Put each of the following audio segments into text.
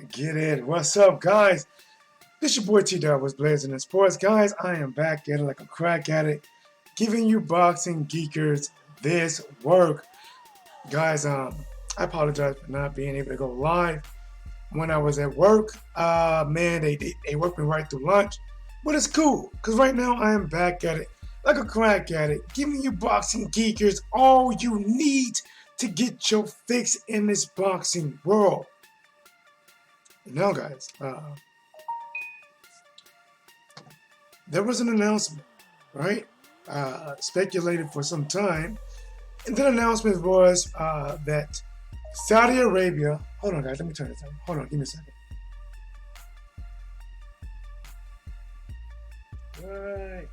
Get it. What's up, guys? This your boy Tdub was blazing in sports. Guys, I am back at it like a crack addict, giving you boxing geekers this work. Guys, I apologize for not being able to go live when I was at work. Man, they worked me right through lunch. But it's cool, because right now I am back at it like a crack addict, giving you boxing geekers all you need to get your fix in this boxing world. Now, guys, there was an announcement, right? Speculated for some time. And that announcement was that Saudi Arabia. Hold on, guys, let me turn this on. Hold on, give me a second. Right.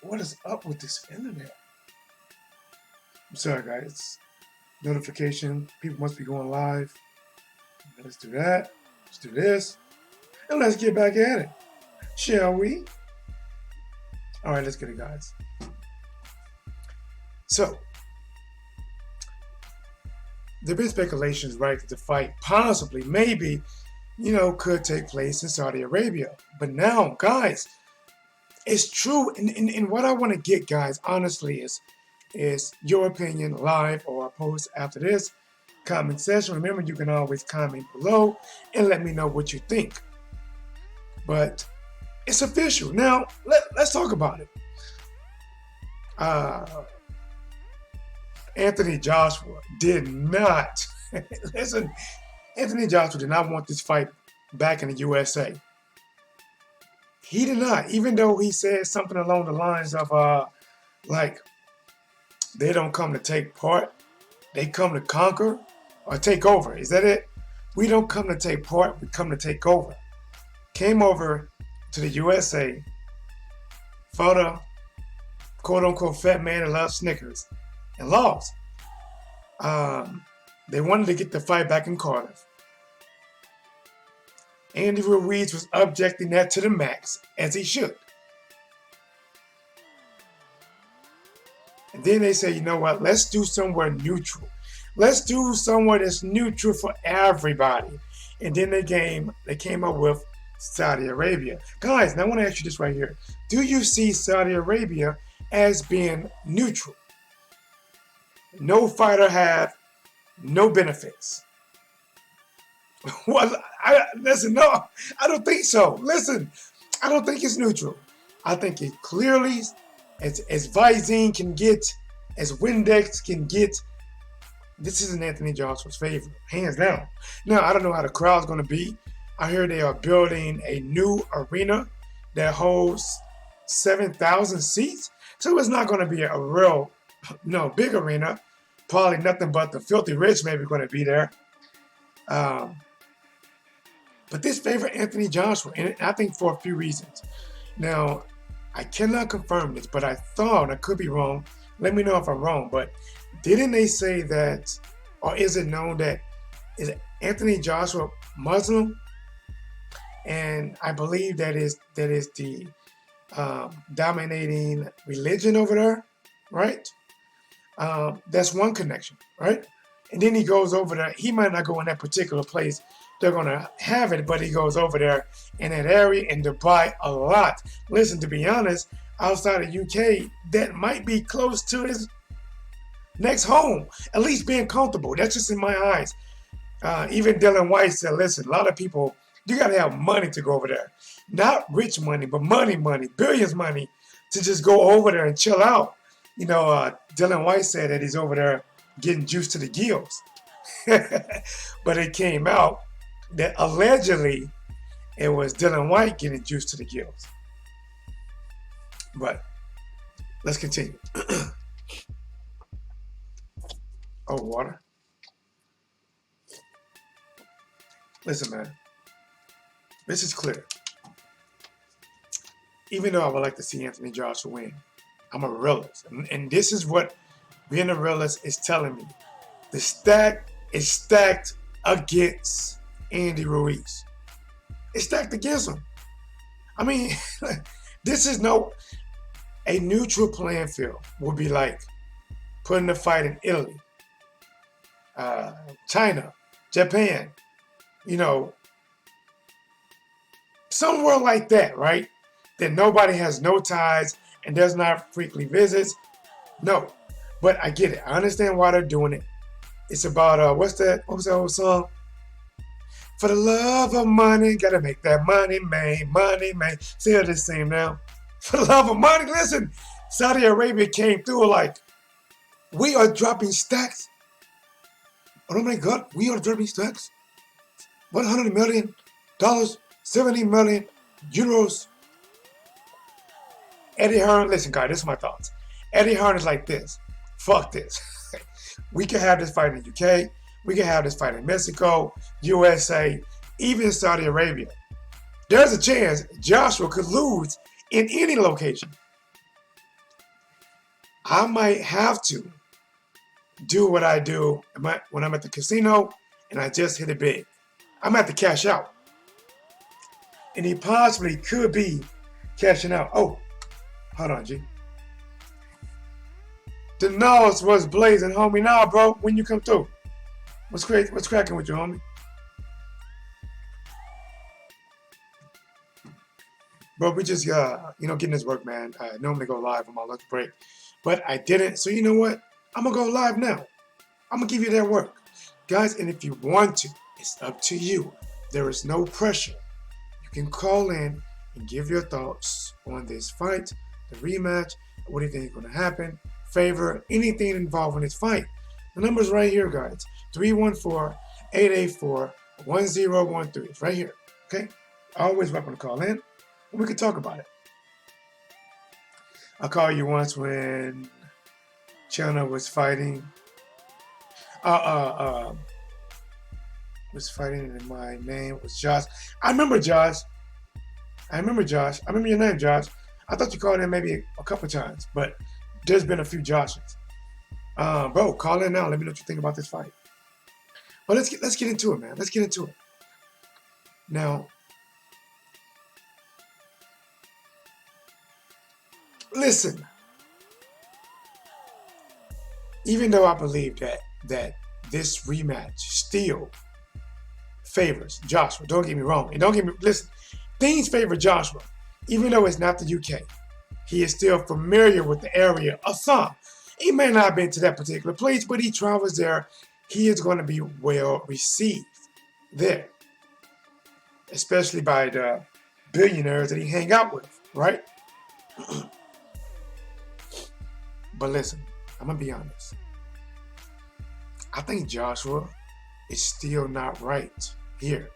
What is up with this internet? I'm sorry, guys. Notification. People must be going live. Let's do that. Let's do this. And let's get back at it. Shall we? All right, let's get it, guys. So, there have been speculations, right, that the fight possibly, maybe, could take place in Saudi Arabia. But now, guys, it's true. And what I want to get, guys, honestly, is your opinion live or post after this comment section. Remember, you can always comment below and let me know what you think. But it's official. Now, let's talk about it. Anthony Joshua did not, listen, Anthony Joshua did not want this fight back in the USA. He did not, even though he said something along the lines of, they don't come to take part, they come to conquer or take over. Is that it? We don't come to take part, we come to take over. Came over to the USA, fought a quote-unquote fat man that loves Snickers, and lost. They wanted to get the fight back in Cardiff. Andy Ruiz was objecting that to the max, as he should. And then they say, you know what, let's do somewhere neutral. Let's do somewhere that's neutral for everybody. And then they came up with Saudi Arabia. Guys, now I want to ask you this right here. Do you see Saudi Arabia as being neutral? No fighter have no benefits. Well, listen, no, I don't think so. Listen, I don't think it's neutral. I think it clearly, as Visine can get, as Windex can get, this is in Anthony Joshua's favor, hands down. Now, I don't know how the crowd's going to be. I hear they are building a new arena that holds 7,000 seats. So it's not going to be a real, big arena. Probably nothing but the filthy rich maybe going to be there. But this favored Anthony Joshua, and I think for a few reasons. Now, I cannot confirm this, but I thought, I could be wrong. Let me know if I'm wrong. But didn't they say that, or is it known that, is Anthony Joshua Muslim? And I believe that is the dominating religion over there, right? That's one connection, right? And then he goes over there. He might not go in that particular place they're going to have it, but he goes over there in that area in Dubai a lot. Listen, to be honest, outside of UK, that might be close to his next home, at least being comfortable. That's just in my eyes. Even Dylan White said, listen, a lot of people, you got to have money to go over there. Not rich money, but money, billions money to just go over there and chill out. Dylan White said that he's over there getting juice to the gills. But it came out that allegedly it was Dylan White getting juice to the gills. But let's continue. Oh, water. Listen, man. This is clear. Even though I would like to see Anthony Joshua win, I'm a realist. And this is what being a realist is telling me. The stack is stacked against Andy Ruiz. It's stacked against him. I mean, this is a neutral playing field would be like putting a fight in Italy. uh, China, Japan, you know, somewhere like that, right? That nobody has no ties and does not frequently visits. No, but I get it. I understand why they're doing it. It's about what's that? What was that old song? For the love of money, gotta make that money, man, money, man. Still the same now. For the love of money, listen. Saudi Arabia came through like, we are dropping stacks. Oh my God, we are dropping stacks. $100 million, 70 million euros. Eddie Hearn, listen, guys, this is my thoughts. Eddie Hearn is like this. Fuck this. We can have this fight in the UK. We can have this fight in Mexico, USA, even Saudi Arabia. There's a chance Joshua could lose in any location. I might have to do what I do when I'm at the casino and I just hit it big. I'm at to cash out. And he possibly could be cashing out. Oh, hold on, G. The nose was blazing, homie. Nah, bro, when you come through. What's crazy? What's cracking with you, homie? Bro, we just getting this work, man. I normally go live on my lunch break, but I didn't. So you know what? I'm gonna go live now. I'm gonna give you that work, guys. And if you want to, it's up to you. There is no pressure. You can call in and give your thoughts on this fight, the rematch. What do you think is gonna happen? Favor anything involved in this fight. The number's right here, guys. 314-884-1013. It's right here. Okay? Always welcome to call in, and we can talk about it. I called you once when China was fighting. Was fighting, and my name was Josh. I remember Josh. I remember your name, Josh. I thought you called in maybe a couple times, but there's been a few Joshes. Bro, call in now. Let me know what you think about this fight. But let's get into it, man. Let's get into it. Now, listen. Even though I believe that this rematch still favors Joshua, don't get me wrong, and listen. Things favor Joshua, even though it's not the UK. He is still familiar with the area of some. He may not have been to that particular place, but he travels there. He is going to be well received there, especially by the billionaires that he hang out with, right? But listen, I'm going to be honest. I think Joshua is still not right here.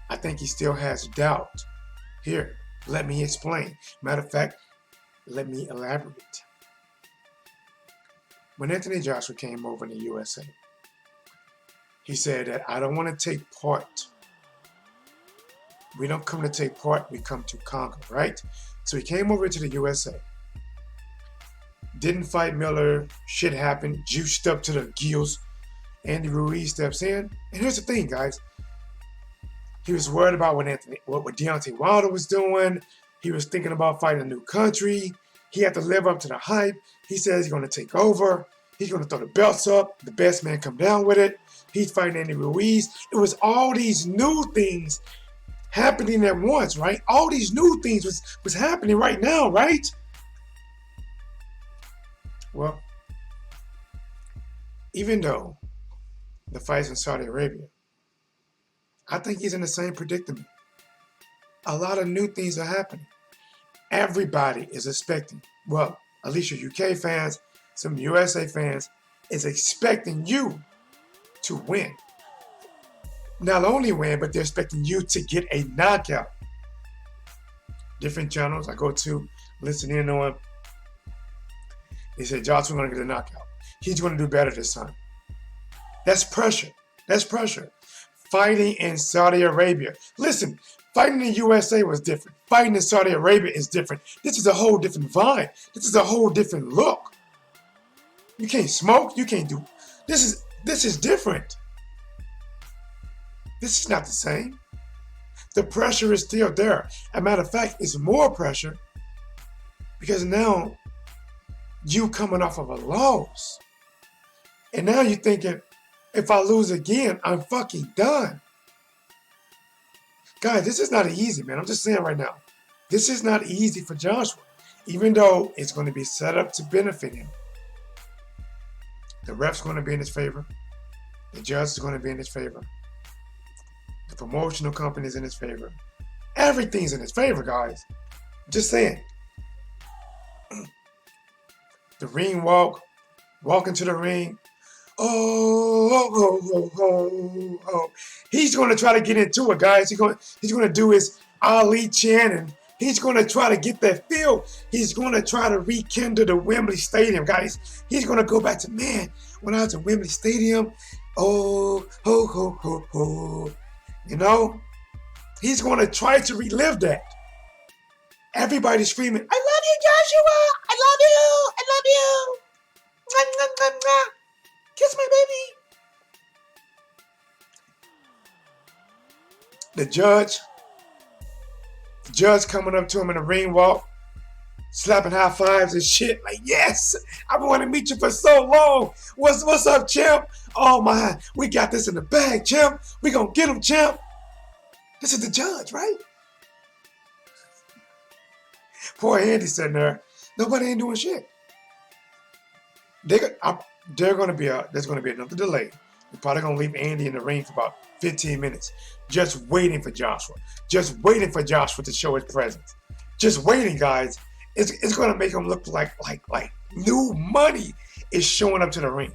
I think he still has doubt here. Let me explain. Matter of fact, let me elaborate. When Anthony Joshua came over in the USA, he said that I don't want to take part. We don't come to take part, we come to conquer, right? So he came over to the USA. Didn't fight Miller, shit happened, juiced up to the gills. Andy Ruiz steps in. And here's the thing, guys. He was worried about what Deontay Wilder was doing. He was thinking about fighting a new country. He had to live up to the hype. He says he's going to take over. He's going to throw the belts up. The best man come down with it. He's fighting Andy Ruiz. It was all these new things happening at once, right? All these new things was happening right now, right? Well, even though the fight's in Saudi Arabia, I think he's in the same predicament. A lot of new things are happening. Everybody is expecting, well, at least your UK fans, some USA fans, is expecting you to win. Not only win, but they're expecting you to get a knockout. Different channels I go to, listen in on, they say, Joshua going to get a knockout. He's going to do better this time. That's pressure. That's pressure. Fighting in Saudi Arabia. Listen, fighting in the USA was different. Fighting in Saudi Arabia is different. This is a whole different vibe. This is a whole different look. You can't smoke. You can't do. This is different. This is not the same. The pressure is still there. As a matter of fact, it's more pressure because now you coming off of a loss. And now you're thinking, If I lose again, I'm fucking done. Guys, this is not easy, man. I'm just saying right now. This is not easy for Joshua. Even though it's going to be set up to benefit him. The ref's going to be in his favor. The judge is going to be in his favor. The promotional company is in his favor. Everything's in his favor, guys. Just saying. The ring walk. Walk into the ring. Oh. He's going to try to get into it, guys. He's going to do his Ali chant, and he's going to try to get that feel. He's going to try to rekindle the Wembley Stadium, guys. He's going to go back to, man, when I was at Wembley Stadium, oh. You know? He's going to try to relive that. Everybody's screaming, I love you, Joshua. I love you. I love you. Mwah, mwah, mwah, mwah. Kiss my baby. The judge coming up to him in the ring walk, slapping high fives and shit. Like, yes, I've been wanting to meet you for so long. What's up, champ? Oh my, we got this in the bag, champ. We gonna get him, champ. This is the judge, right? Poor Andy sitting there. Nobody ain't doing shit. There's gonna be another delay. They're probably gonna leave Andy in the ring for about 15 minutes, just waiting for Joshua. Just waiting for Joshua to show his presence. Just waiting, guys. It's gonna make him look like new money is showing up to the ring.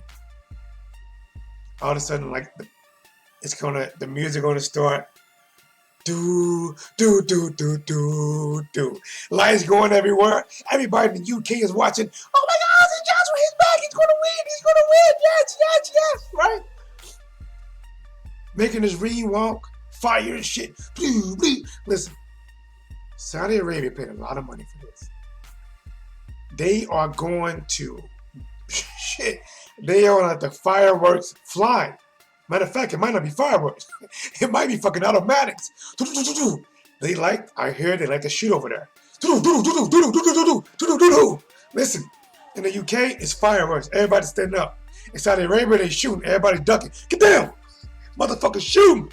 All of a sudden, the music gonna start. Do. Lights going everywhere. Everybody in the UK is watching. Oh my God, it's Joshua, he's back. He's gonna win. Yes. Right? Making his ring walk, fire and shit. Listen, Saudi Arabia paid a lot of money for this. They are going to, they are going to let the fireworks fly. Matter of fact, it might not be fireworks. It might be fucking automatics. I hear they like to shoot over there. Listen, in the UK, it's fireworks. Everybody's standing up. In Saudi Arabia, they shooting. Everybody's ducking. Get down! Motherfuckers shooting.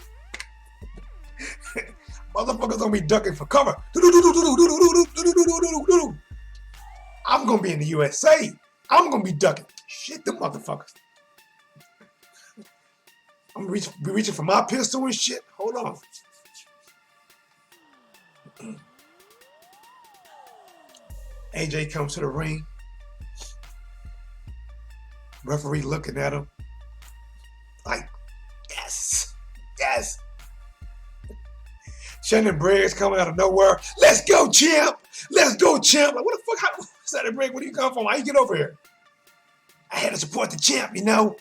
Motherfuckers gonna be ducking for cover. I'm gonna be in the USA. I'm gonna be ducking. Shit, them motherfuckers. I'm reaching for my pistol and shit. Hold on. AJ comes to the ring. Referee looking at him like, yes. Shannon Briggs coming out of nowhere. Let's go, champ. Like, what the fuck? Shannon Briggs, where do you come from? How you get over here? I had to support the champ, you know.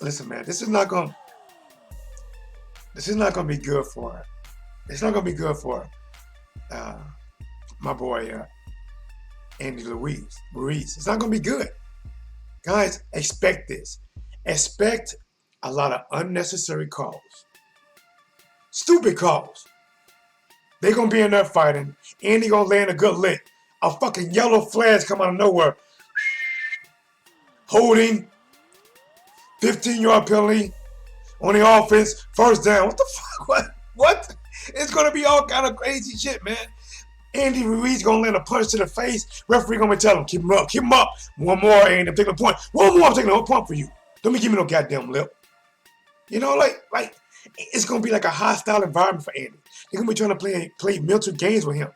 Listen, man, this is not gonna be good for. It's not gonna be good for my boy Andy Ruiz. It's not gonna be good, guys. Expect this. Expect a lot of unnecessary calls, stupid calls. They gonna be in there fighting. Andy gonna land a good lick. A fucking yellow flash come out of nowhere. Holding. 15-yard penalty on the offense, first down. What the fuck? What? It's gonna be all kind of crazy shit, man. Andy Ruiz gonna land a punch to the face. Referee gonna tell him, keep him up. One more, Andy, I'm taking a point. One more, I'm taking a point for you. Don't be giving me no goddamn lip. You know, like it's gonna be like a hostile environment for Andy. They're gonna be trying to play mental games with him.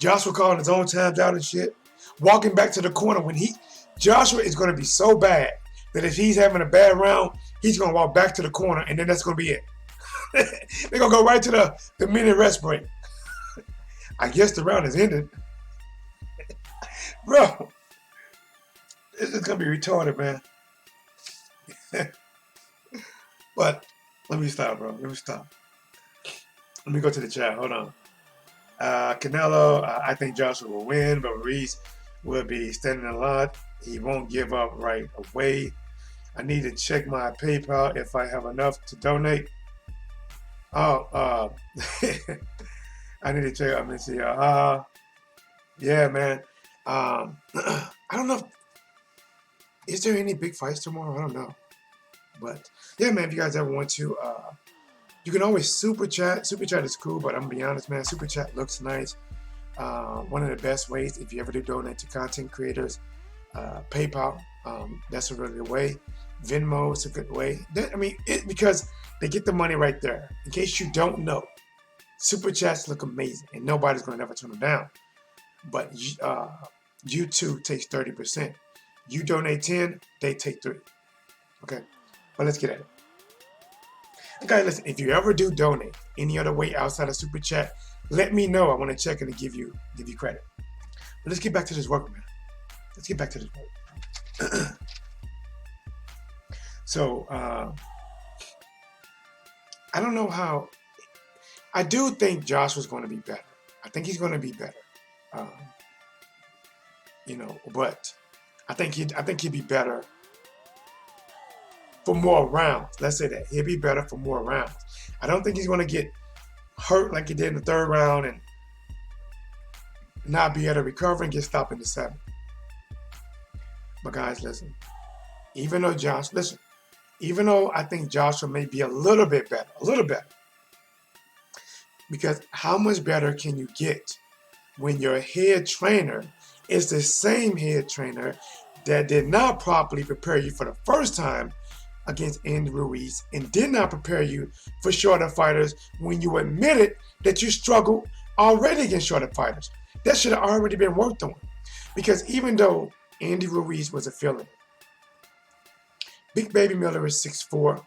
Joshua calling his own times out and shit. Walking back to the corner Joshua is gonna be so bad that if he's having a bad round, he's going to walk back to the corner, and then that's going to be it. They're going to go right to the minute rest break. I guess the round is ended. Bro, this is going to be retarded, man. But let me stop, bro. Let me go to the chat. Hold on. Canelo, I think Joshua will win, but Ruiz will be standing a lot. He won't give up right away. I need to check my PayPal if I have enough to donate. I need to check. Let me see. Yeah, man. I don't know. Is there any big fights tomorrow? I don't know. But yeah, man, if you guys ever want to, you can always super chat. Super chat is cool, but I'm gonna be honest, man. Super chat looks nice. One of the best ways if you ever do donate to content creators. PayPal, that's a really good way. Venmo is a good way. Because they get the money right there. In case you don't know, super chats look amazing, and nobody's gonna never turn them down. But YouTube takes 30%. You donate 10, they take 3. Okay, but let's get at it. Okay, listen. If you ever do donate any other way outside of super chat, let me know. I want to check and give you credit. But let's get back to this work, man. Let's get back to this work. So, I don't know how. I do think Joshua's going to be better. I think he's going to be better. But I think he'd be better for more rounds. Let's say that he'll be better for more rounds. I don't think he's going to get hurt like he did in the 3rd round and not be able to recover and get stopped in the 7th. But guys, listen. Even though I think Joshua may be a little bit better, because how much better can you get when your head trainer is the same head trainer that did not properly prepare you for the first time against Andy Ruiz and did not prepare you for shorter fighters when you admitted that you struggled already against shorter fighters? That should have already been worked on. Because even though Andy Ruiz was a fill-in, Big Baby Miller is 6'4",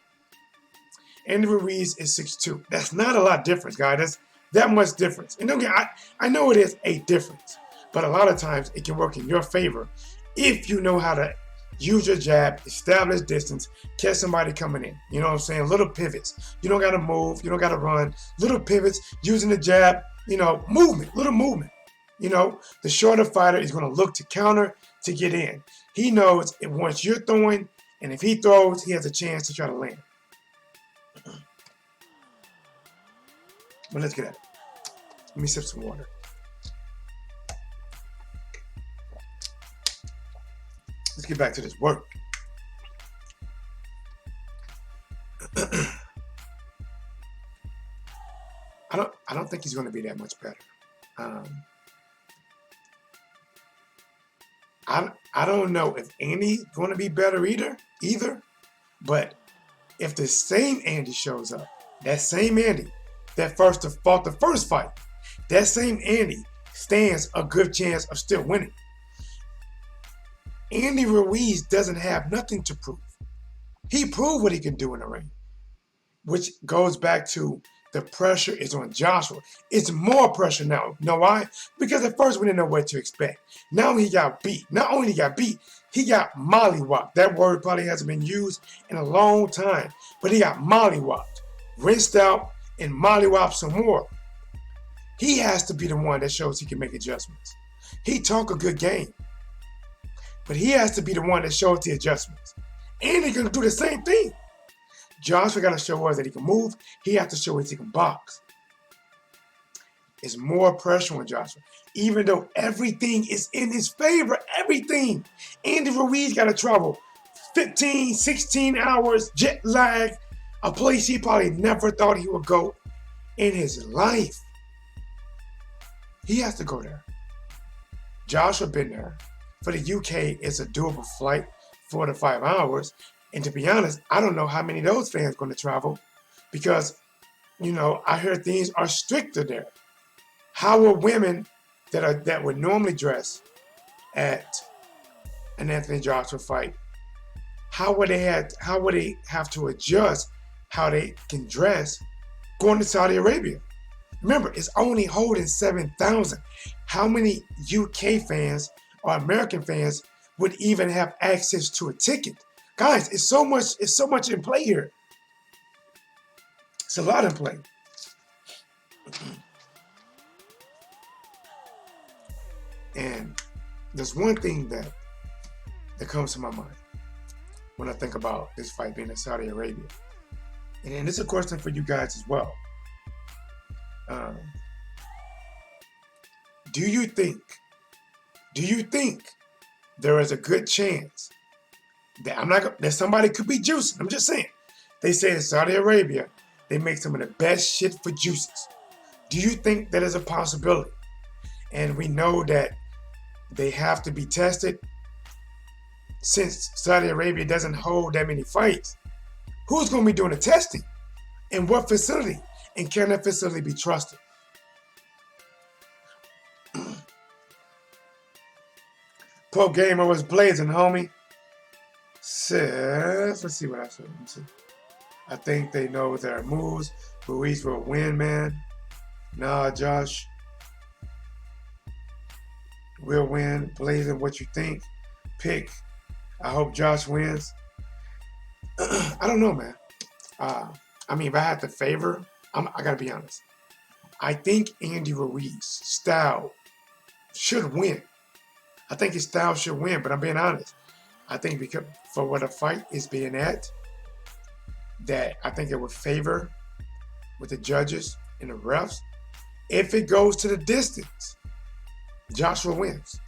Andy Ruiz is 6'2". That's not a lot of difference, guys. That's that much difference. And don't get, I know it is a difference, but a lot of times it can work in your favor if you know how to use your jab, establish distance, catch somebody coming in. You know what I'm saying? Little pivots. You don't got to move. You don't got to run. Little pivots, using the jab, movement, little movement. The shorter fighter is going to look to counter to get in. He knows if once you're throwing, and if he throws, he has a chance to try to land. But let's get at it. Let me sip some water. Let's get back to this work. I don't think he's going to be that much better. I don't know if Andy's going to be better either. But if the same Andy shows up, that same Andy that fought the first fight, that same Andy stands a good chance of still winning. Andy Ruiz doesn't have nothing to prove. He proved what he can do in the ring, which goes back to the pressure is on Joshua. It's more pressure now. You know why? Because at first we didn't know what to expect. Now he got beat. Not only he got beat, he got mollywopped. That word probably hasn't been used in a long time, but he got mollywopped, rinsed out, and mollywopped some more. He has to be the one that shows he can make adjustments. He talk a good game, but he has to be the one that shows the adjustments. And he's going to do the same thing. Joshua got to show us that he can move. He has to show us he can box. It's more pressure on Joshua. Even though everything is in his favor, everything. Andy Ruiz got to travel 15, 16 hours, jet lag, a place he probably never thought he would go in his life. He has to go there. Joshua been there. For the UK, it's a doable flight, 4 to 5 hours. And to be honest, I don't know how many of those fans going to travel because, I heard things are stricter there. How will women that would normally dress at an Anthony Joshua fight, how would they have to adjust how they can dress going to Saudi Arabia? Remember, it's only holding 7,000. How many UK fans or American fans would even have access to a ticket? Guys, it's so much in play here. It's a lot in play. And there's one thing that comes to my mind when I think about this fight being in Saudi Arabia. And it's a question for you guys as well. Do you think Do you think there is a good chance that somebody could be juicing? I'm just saying. They say in Saudi Arabia, they make some of the best shit for juices. Do you think that is a possibility? And we know that they have to be tested. Since Saudi Arabia doesn't hold that many fights, who's going to be doing the testing? In what facility? And can that facility be trusted? Pope Gamer was blazing, homie. Says, let's see what I said. Let's see. I think they know their moves. Ruiz will win, man. Nah, Josh. We'll win. Blazing, what you think? Pick. I hope Josh wins. I don't know, man. I mean, if I had to favor, I gotta be honest. I think Andy Ruiz style should win. I think his style should win, but I'm being honest. I think because for what a fight is being at, that I think it would favor with the judges and the refs. If it goes to the distance, Joshua wins.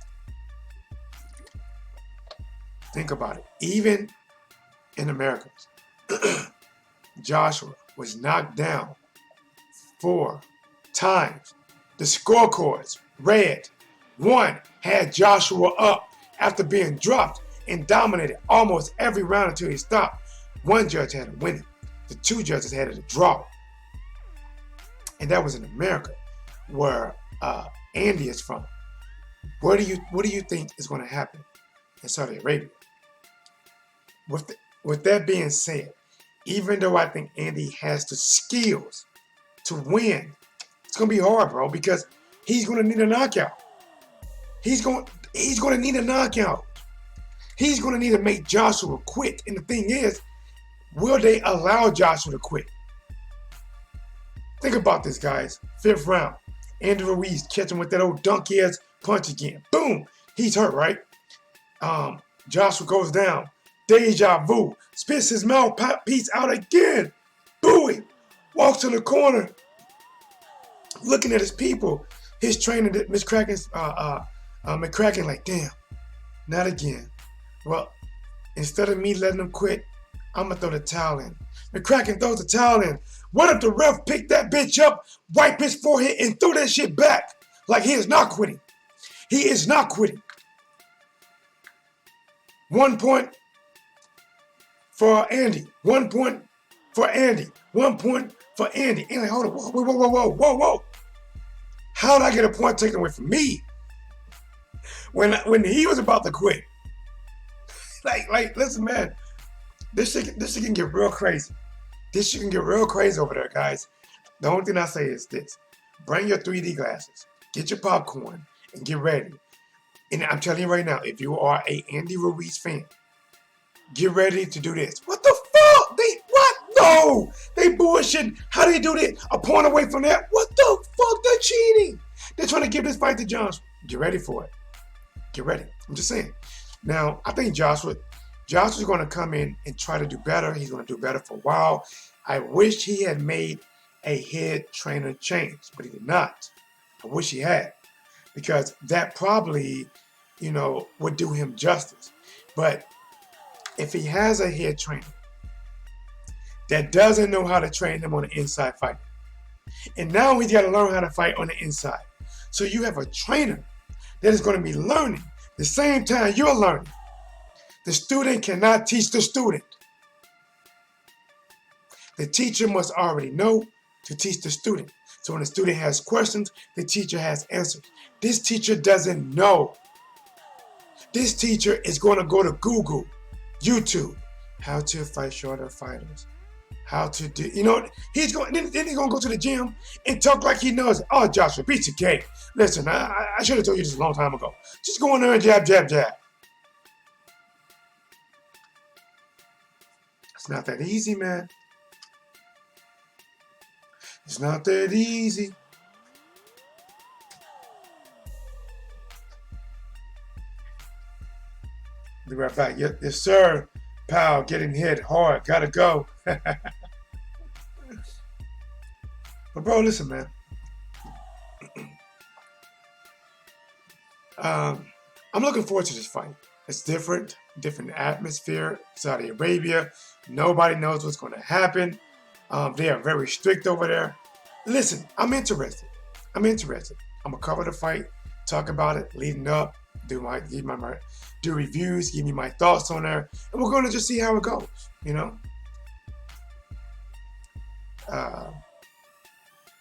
Think about it. Even in America, Joshua was knocked down 4 times. The scorecards read, 1 had Joshua up after being dropped and dominated almost every round until he stopped. 1 judge had to win it. The 2 judges had it a draw. And that was in America, where Andy is from. What do you think is going to happen in Saudi Arabia? With that being said, even though I think Andy has the skills to win, it's going to be hard, bro, because he's going to need a knockout. He's going to need a knockout. He's going to need to make Joshua quit. And the thing is, will they allow Joshua to quit? Think about this, guys. 5th round. Andy Ruiz catching with that old donkey-ass punch again. Boom. He's hurt, right? Joshua goes down. Deja vu. Spits his mouthpiece out again. Booey. Walks to the corner. Looking at his people. His trainer, McCracken, like, damn. Not again. Well, instead of me letting him quit, I'm going to throw the towel in. McCracken throws the towel in. What if the ref picked that bitch up, wipe his forehead, and throw that shit back? Like he is not quitting. He is not quitting. 1 point for Andy. 1 point for Andy. 1 point for Andy. And like, hold on, whoa. How did I get a point taken away from me? When he was about to quit. Like, listen, man. This shit can get real crazy. This shit can get real crazy over there, guys. The only thing I say is this. Bring your 3D glasses. Get your popcorn and get ready. And I'm telling you right now, if you are a Andy Ruiz fan, get ready to do this. What the fuck? What? No! They bullshit. How do you do this? A point away from that? What the fuck? They're cheating. They're trying to give this fight to Joshua. Get ready for it. Get ready. I'm just saying. Now, I think Joshua's going to come in and try to do better. He's going to do better for a while. I wish he had made a head trainer change, but he did not. I wish he had, because that probably, would do him justice. But if he has a head trainer that doesn't know how to train him on the inside fighting, and now he's got to learn how to fight on the inside. So you have a trainer that is going to be learning the same time you're learning. The student cannot teach the student. The teacher must already know to teach the student. So when the student has questions, the teacher has answers. This teacher doesn't know. This teacher is going to go to Google, YouTube, how to fight shorter fighters. How to do, he's going to go to the gym and talk like he knows it. Oh, Joshua, beat your game. Listen, I should have told you this a long time ago. Just go in there and jab, jab, jab. It's not that easy, man. It's not that easy. Be right back. Yes, sir. Pal, getting hit hard. Gotta go. But bro, listen, man. I'm looking forward to this fight. It's different atmosphere. Saudi Arabia, nobody knows what's going to happen. They are very strict over there. Listen, I'm interested. I'm interested. I'm gonna cover the fight, talk about it, leading up, do reviews, give me my thoughts on there, and we're gonna just see how it goes. You know.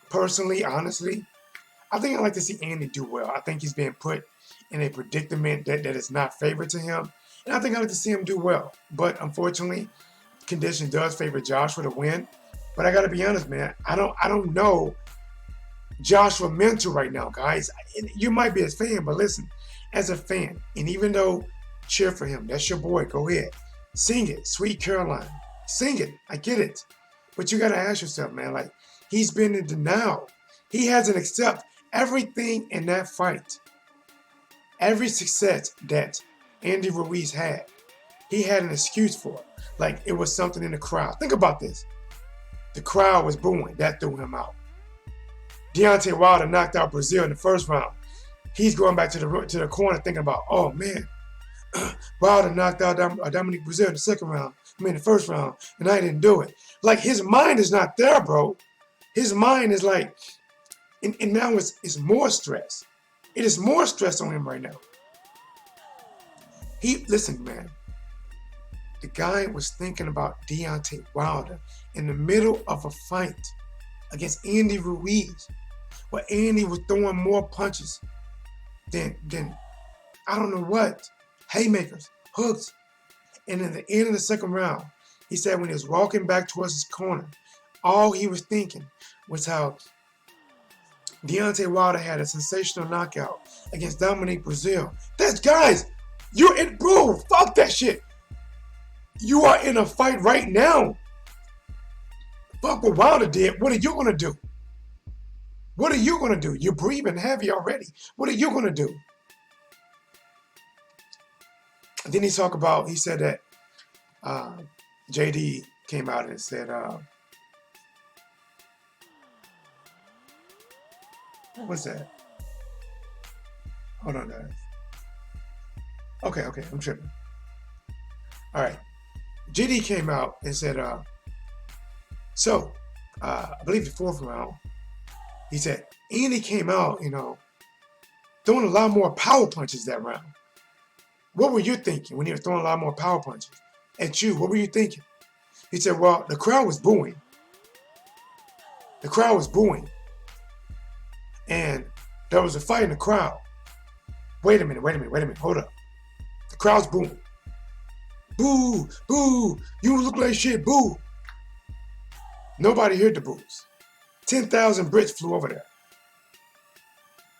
Personally, honestly, I think I'd like to see Andy do well. I think he's being put in a predicament that is not favored to him. And I think I'd like to see him do well. But unfortunately, condition does favor Joshua to win. But I gotta be honest, man. I don't know Joshua mental right now, guys. You might be a fan, but listen, as a fan, and even though cheer for him, that's your boy, go ahead. Sing it, Sweet Caroline. Sing it. I get it. But you gotta ask yourself, man, like, he's been in denial. He hasn't accepted everything in that fight. Every success that Andy Ruiz had, he had an excuse for it. Like it was something in the crowd. Think about this. The crowd was booing. That threw him out. Deontay Wilder knocked out Brazil in the first round. He's going back to the corner thinking about, oh man, Wilder knocked out Dominic Brazil in the first round, and I didn't do it. Like his mind is not there, bro. His mind is like, and now it's more stress. It is more stress on him right now. Listen, man. The guy was thinking about Deontay Wilder in the middle of a fight against Andy Ruiz, where Andy was throwing more punches than I don't know what, haymakers, hooks. And in the end of the second round, he said when he was walking back towards his corner, all he was thinking was how Deontay Wilder had a sensational knockout against Dominic Brazil. That's, guys, you're in, bro, fuck that shit. You are in a fight right now. Fuck what Wilder did. What are you going to do? What are you going to do? You're breathing heavy already. What are you going to do? And then he said that JD came out and said, what was that? Hold on, guys. Okay, I'm tripping. All right. JD came out and said, I believe the fourth round, he said, Andy came out, throwing a lot more power punches that round. What were you thinking when he was throwing a lot more power punches at you? What were you thinking? He said, well, the crowd was booing. The crowd was booing. And there was a fight in the crowd. Wait a minute, hold up. The crowd's booing. Boo, boo, you look like shit, boo. Nobody heard the boos. 10,000 Brits flew over there.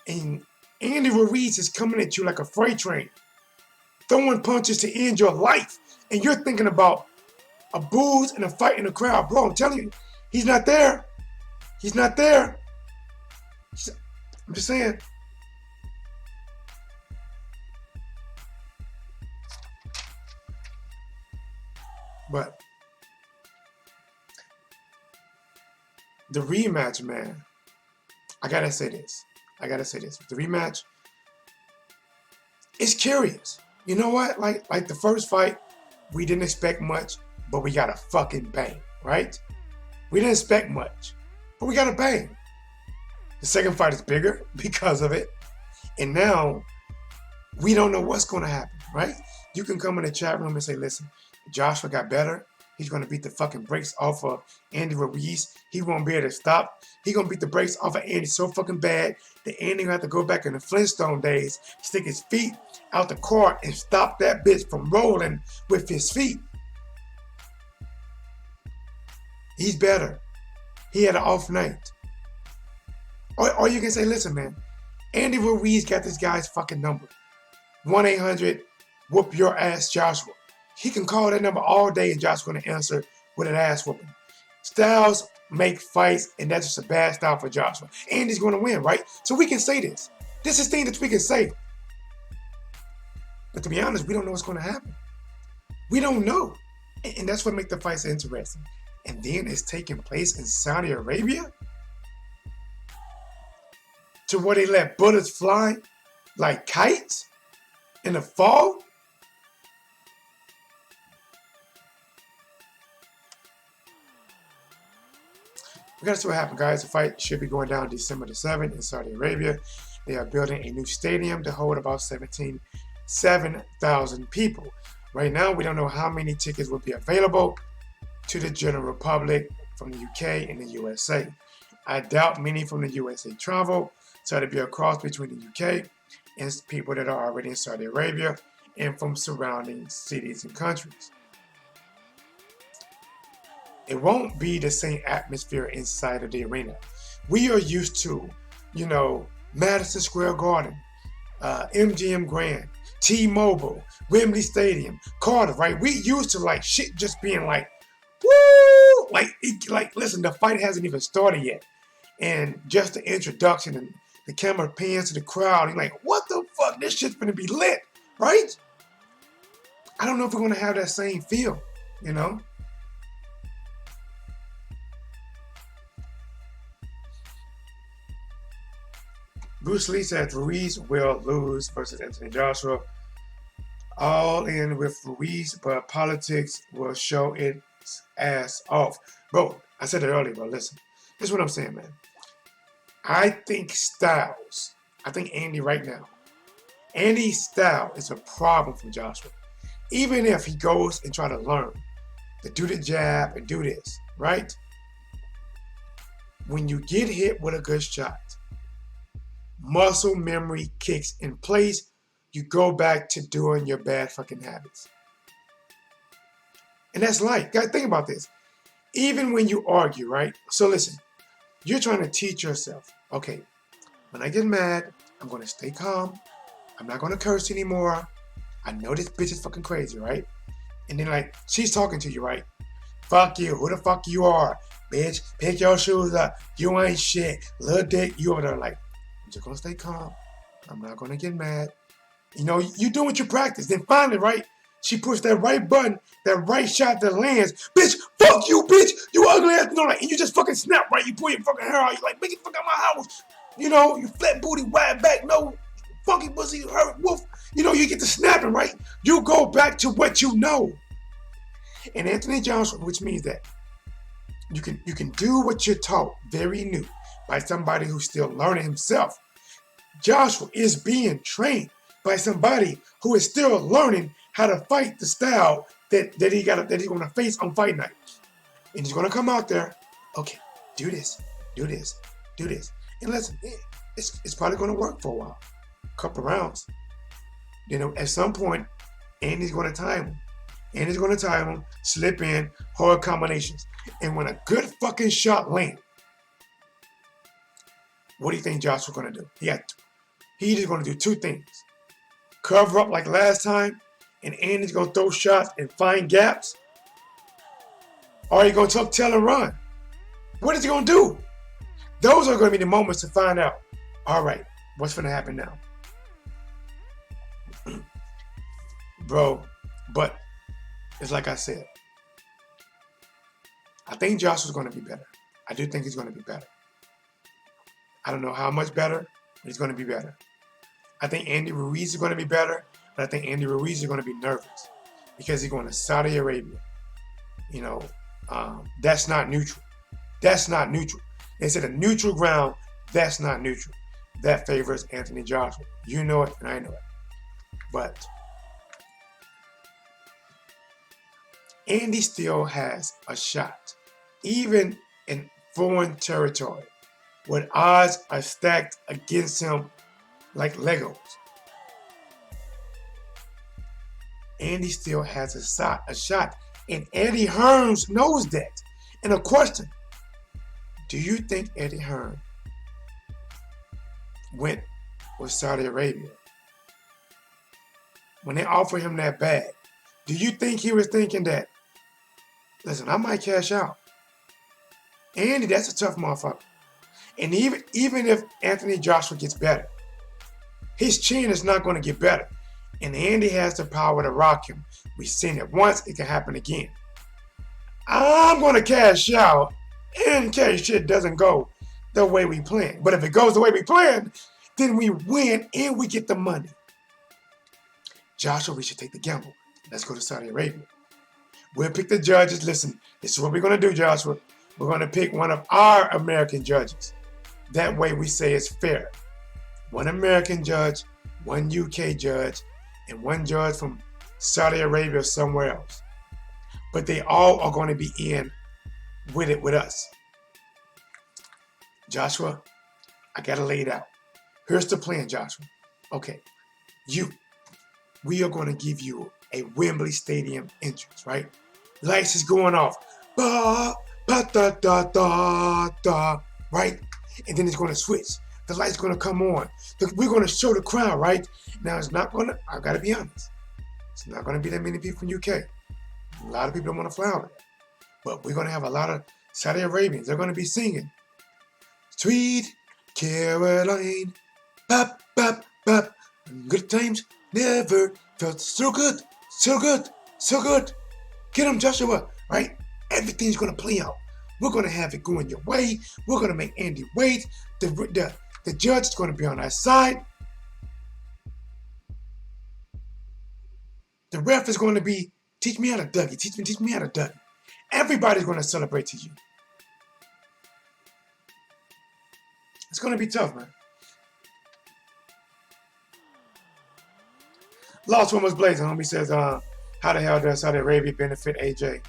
And Andy Ruiz is coming at you like a freight train, throwing punches to end your life. And you're thinking about a boos and a fight in the crowd. Bro, I'm telling you, he's not there. He's not there. I'm just saying. But the rematch, man, I gotta say this. The rematch is curious. You know what? Like the first fight, we didn't expect much, but we got a fucking bang, right? We didn't expect much, but we got a bang. The second fight is bigger because of it. And now we don't know what's going to happen, right? You can come in the chat room and say, listen, Joshua got better. He's going to beat the fucking brakes off of Andy Ruiz. He won't be able to stop. He's going to beat the brakes off of Andy so fucking bad that Andy will have to go back in the Flintstone days, stick his feet out the car and stop that bitch from rolling with his feet. He's better. He had an off night. Or you can say, listen, man, Andy Ruiz got this guy's fucking number. 1-800 whoop your ass Joshua. He can call that number all day and Josh's going to answer with an ass whooping. Styles make fights, and that's just a bad style for Joshua. Andy's going to win, right? So we can say this. This is things that we can say. But to be honest, we don't know what's going to happen. We don't know. And that's what makes the fights interesting. And then it's taking place in Saudi Arabia? To where they let bullets fly like kites? in the fall. We gotta see what happens, guys. The fight should be going down December the 7th in Saudi Arabia. They are building a new stadium to hold about 7,000 people. Right now, we don't know how many tickets will be available to the general public from the UK and the USA. I doubt many from the USA travel, so it'll be a cross between the UK and people that are already in Saudi Arabia and from surrounding cities and countries. It won't be the same atmosphere inside of the arena. We are used to, Madison Square Garden, MGM Grand, T-Mobile, Wembley Stadium, Cardiff, right? We used to like shit just being like, woo! Listen, the fight hasn't even started yet. And just the introduction and the camera pans to the crowd, and like, what the fuck? This shit's gonna be lit, right? I don't know if we're gonna have that same feel, Bruce Lee said Ruiz will lose versus Anthony Joshua. All in with Ruiz, but politics will show its ass off. Bro, I said it earlier, bro. Listen, this is what I'm saying, man. I think Andy right now, Andy's style is a problem for Joshua. Even if he goes and try to learn to do the jab and do this, right? When you get hit with a good shot, muscle memory kicks in place. You go back to doing your bad fucking habits. And that's life. Gotta think about this. Even when you argue, right? So listen, you're trying to teach yourself, okay, when I get mad, I'm gonna stay calm. I'm not gonna curse anymore. I know this bitch is fucking crazy, right? And then she's talking to you, right? Fuck you. Who the fuck you are? Bitch, pick your shoes up. You ain't shit. Little dick. You over there I'm just gonna stay calm. I'm not gonna get mad. You do what you practice. Then finally, right, she pushed that right button, that right shot that lands. Bitch, fuck you, bitch. You ugly ass. And you just fucking snap, right? You pull your fucking hair out. You make it fuck out my house. You flat booty, wide back, no funky pussy, hurt wolf. You get to snapping, right? You go back to what you know. And Anthony Johnson, which means that you can do what you're taught, very new, by somebody who's still learning himself. Joshua is being trained by somebody who is still learning how to fight the style that he's gonna face on fight night. And he's gonna come out there, okay, do this. And listen, it's probably gonna work for a while. A couple rounds. At some point, Andy's gonna time him. Slip in, hard combinations. And when a good fucking shot lands, what do you think Joshua's gonna do? He's just gonna do two things. Cover up like last time, and Andy's gonna throw shots and find gaps. Or he gonna tuck tail and run. What is he gonna do? Those are gonna be the moments to find out. All right, what's gonna happen now? Bro, but it's like I said. I think Joshua's gonna be better. I do think he's gonna be better. I don't know how much better, but he's gonna be better. I think Andy Ruiz is going to be better, but I think Andy Ruiz is going to be nervous because he's going to Saudi Arabia. That's not neutral. They said a neutral ground, that's not neutral. That favors Anthony Joshua. You know it, and I know it. But Andy still has a shot, even in foreign territory, when odds are stacked against him like Legos. Andy still has a shot. And Eddie Hearns knows that. And a question, do you think Eddie Hearn went with Saudi Arabia? When they offered him that bag, do you think he was thinking that, listen, I might cash out? Andy, that's a tough motherfucker. And even if Anthony Joshua gets better, his chin is not going to get better. And Andy has the power to rock him. We've seen it once, it can happen again. I'm going to cash out in case shit doesn't go the way we planned. But if it goes the way we planned, then we win and we get the money. Joshua, we should take the gamble. Let's go to Saudi Arabia. We'll pick the judges. Listen, this is what we're going to do, Joshua. We're going to pick one of our American judges. That way we say it's fair. One American judge, one UK judge, and one judge from Saudi Arabia or somewhere else. But they all are going to be in with it with us. Joshua, I got to lay it out. Here's the plan, Joshua. Okay, we are going to give you a Wembley Stadium entrance, right? Lights is going off. Ba, ba, da, da, da, da, right? And then it's going to switch. The light's going to come on. We're going to show the crowd, right? Now, it's not going to, I've got to be honest. It's not going to be that many people from UK. A lot of people don't want to fly over there. But we're going to have a lot of Saudi Arabians. They're going to be singing. Sweet Caroline, bop, bop, bop. Good times never felt so good, so good, so good. Get them, Joshua, right? Everything's going to play out. We're going to have it going your way. We're going to make Andy wait. The judge is going to be on our side. The ref is going to be, teach me how to Dougie. Teach me how to Dougie. Everybody's going to celebrate to you. It's going to be tough, man. Lost One was blazing. Homie says, how the hell does Saudi Arabia benefit AJ?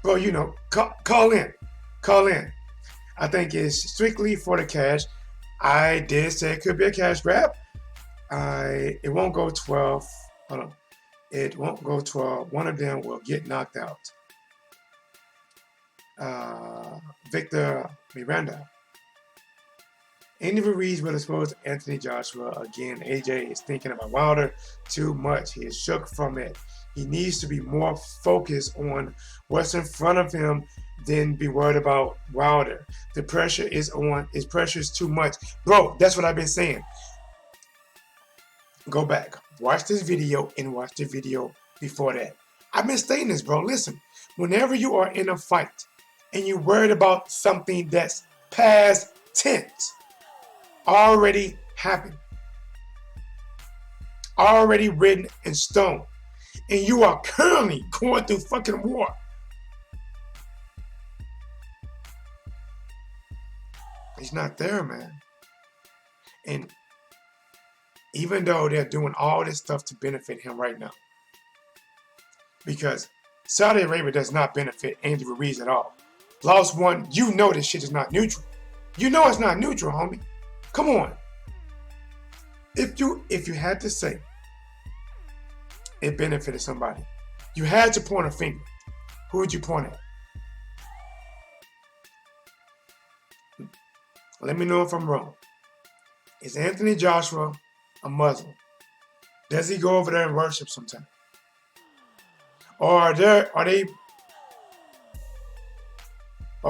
Bro, you know, call in. Call in. I think it's strictly for the cash. I did say it could be a cash grab. It won't go 12. Hold on. It won't go 12. One of them will get knocked out. Victor Miranda. Andy Ruiz will expose Anthony Joshua again. AJ is thinking about Wilder too much. He is shook from it. He needs to be more focused on what's in front of him than be worried about Wilder. The pressure is on. His pressure is too much. Bro, that's what I've been saying. Go back. Watch this video and watch the video before that. I've been saying this, bro. Listen, whenever you are in a fight and you're worried about something that's past tense, already happened, already written in stone, and you are currently going through fucking war, he's not there, man. And even though they're doing all this stuff to benefit him right now, because Saudi Arabia does not benefit Andy Ruiz at all. Lost One, you know this shit is not neutral. You know it's not neutral, homie. Come on. If you had to say it benefited somebody, you had to point a finger, who would you point at? Let me know if I'm wrong. Is Anthony Joshua a Muslim? Does he go over there and worship sometime? Or are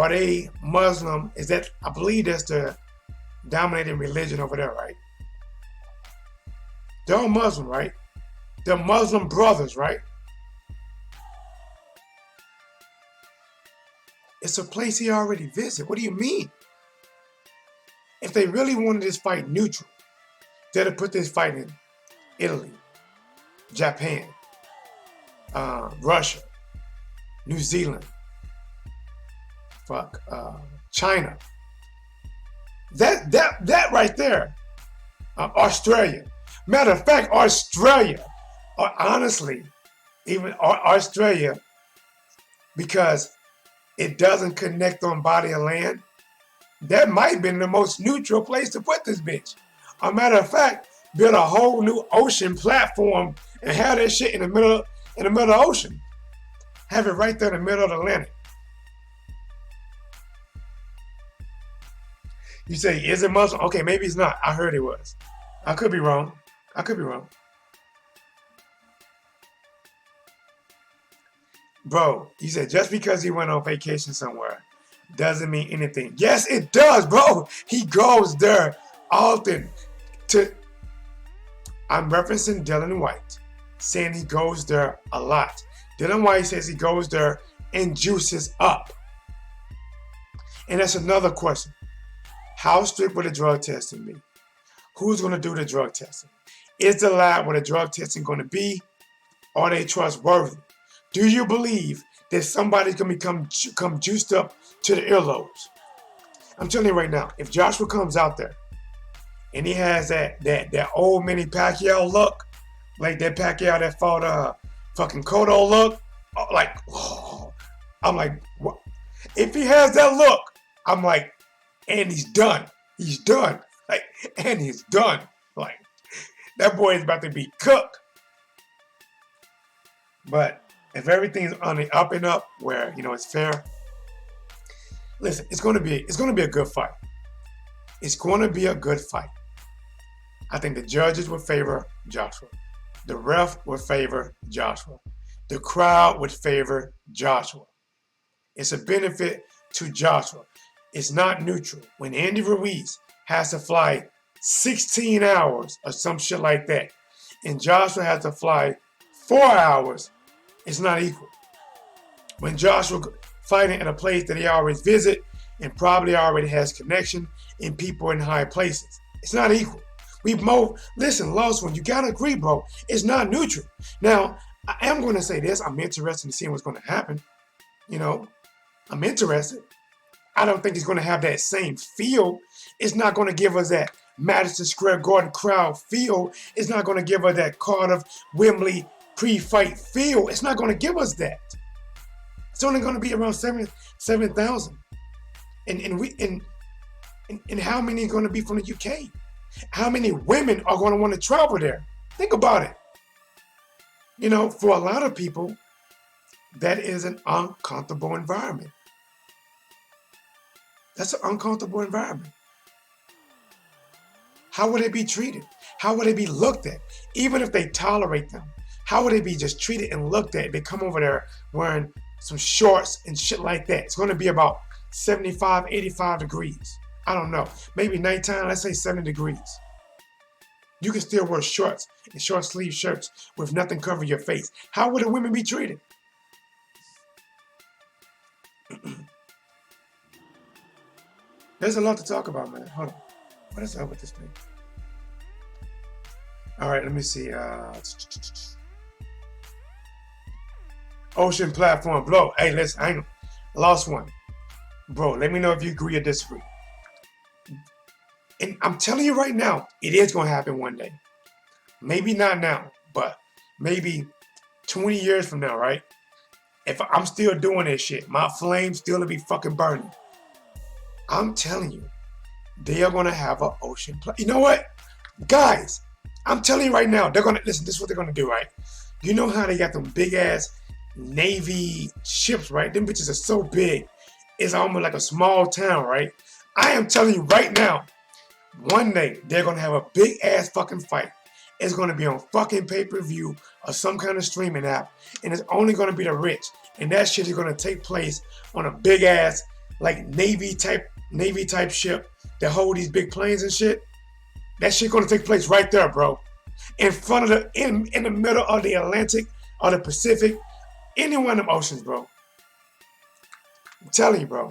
they Muslim? Is that, I believe that's the dominating religion over there, right? They're all Muslim, right? They're Muslim brothers, right? It's a place he already visited. What do you mean? If they really wanted this fight neutral, they'd have put this fight in Italy, Japan, Russia, New Zealand, China. That right there, Australia. Matter of fact, Australia, honestly, even Australia, because it doesn't connect on body of land, that might have been the most neutral place to put this bitch. A matter of fact, build a whole new ocean platform and have that shit in the middle of the ocean. Have it right there in the middle of the Atlantic. You say, is it Muslim? Okay, maybe it's not. I heard it was. I could be wrong. Bro, you said just because he went on vacation somewhere doesn't mean anything. Yes, it does, bro. He goes there often. I'm referencing Dylan White, saying he goes there a lot. Dylan White says he goes there and juices up. And that's another question. How strict will the drug testing be? Who's going to do the drug testing? Is the lab where the drug testing going to be? Are they trustworthy? Do you believe that somebody's going to come juiced up to the earlobes? I'm telling you right now, if Joshua comes out there and he has that old Manny Pacquiao look, like that Pacquiao that fought fucking Cotto look, like, oh, I'm like, what? If he has that look, I'm like, and he's done. He's done. Like, and he's done. Like, that boy is about to be cooked. But if everything's on the up and up, where it's fair, listen, it's gonna be a good fight. It's gonna be a good fight. I think the judges would favor Joshua. The ref would favor Joshua. The crowd would favor Joshua. It's a benefit to Joshua. It's not neutral. When Andy Ruiz has to fly 16 hours or some shit like that, and Joshua has to fly 4 hours, it's not equal. When Joshua fighting in a place that he always visit and probably already has connection and people in high places, it's not equal. Listen, Lost One, you gotta agree, bro. It's not neutral. Now, I am going to say this. I'm interested in seeing what's going to happen. I'm interested. I don't think it's going to have that same feel. It's not going to give us that Madison Square Garden crowd feel. It's not going to give us that Cardiff Wembley pre-fight feel. It's not going to give us that. It's only going to be around 7,000. And how many are going to be from the UK? How many women are going to want to travel there? Think about it. For a lot of people, that is an uncomfortable environment. That's an uncomfortable environment. How would they be treated? How would they be looked at? Even if they tolerate them, how would they be just treated and looked at? They come over there wearing some shorts and shit like that. It's going to be about 75, 85 degrees. I don't know. Maybe nighttime, let's say 70 degrees. You can still wear shorts and short sleeve shirts with nothing covering your face. How would the women be treated? There's a lot to talk about, man. Hold on. What is up with this thing? All right, let me see. Ocean platform, bro. Hey, listen, I ain't lost one. Bro, let me know if you agree or disagree. And I'm telling you right now, it is going to happen one day. Maybe not now, but maybe 20 years from now, right? If I'm still doing this shit, my flames still to be fucking burning. I'm telling you, they are going to have an ocean. You know what? Guys, I'm telling you right now, they're going to, listen, this is what they're going to do, right? You know how they got them big ass Navy ships, right? Them bitches are so big. It's almost like a small town, right? I am telling you right now, one day they're going to have a big ass fucking fight. It's going to be on fucking pay-per-view or some kind of streaming app. And it's only going to be the rich. And that shit is going to take place on a big ass, like Navy type ship that hold these big planes and shit. That shit going to take place right there, bro. In front of in the middle of the Atlantic or the Pacific. Any one of them oceans, bro. I'm telling you, bro.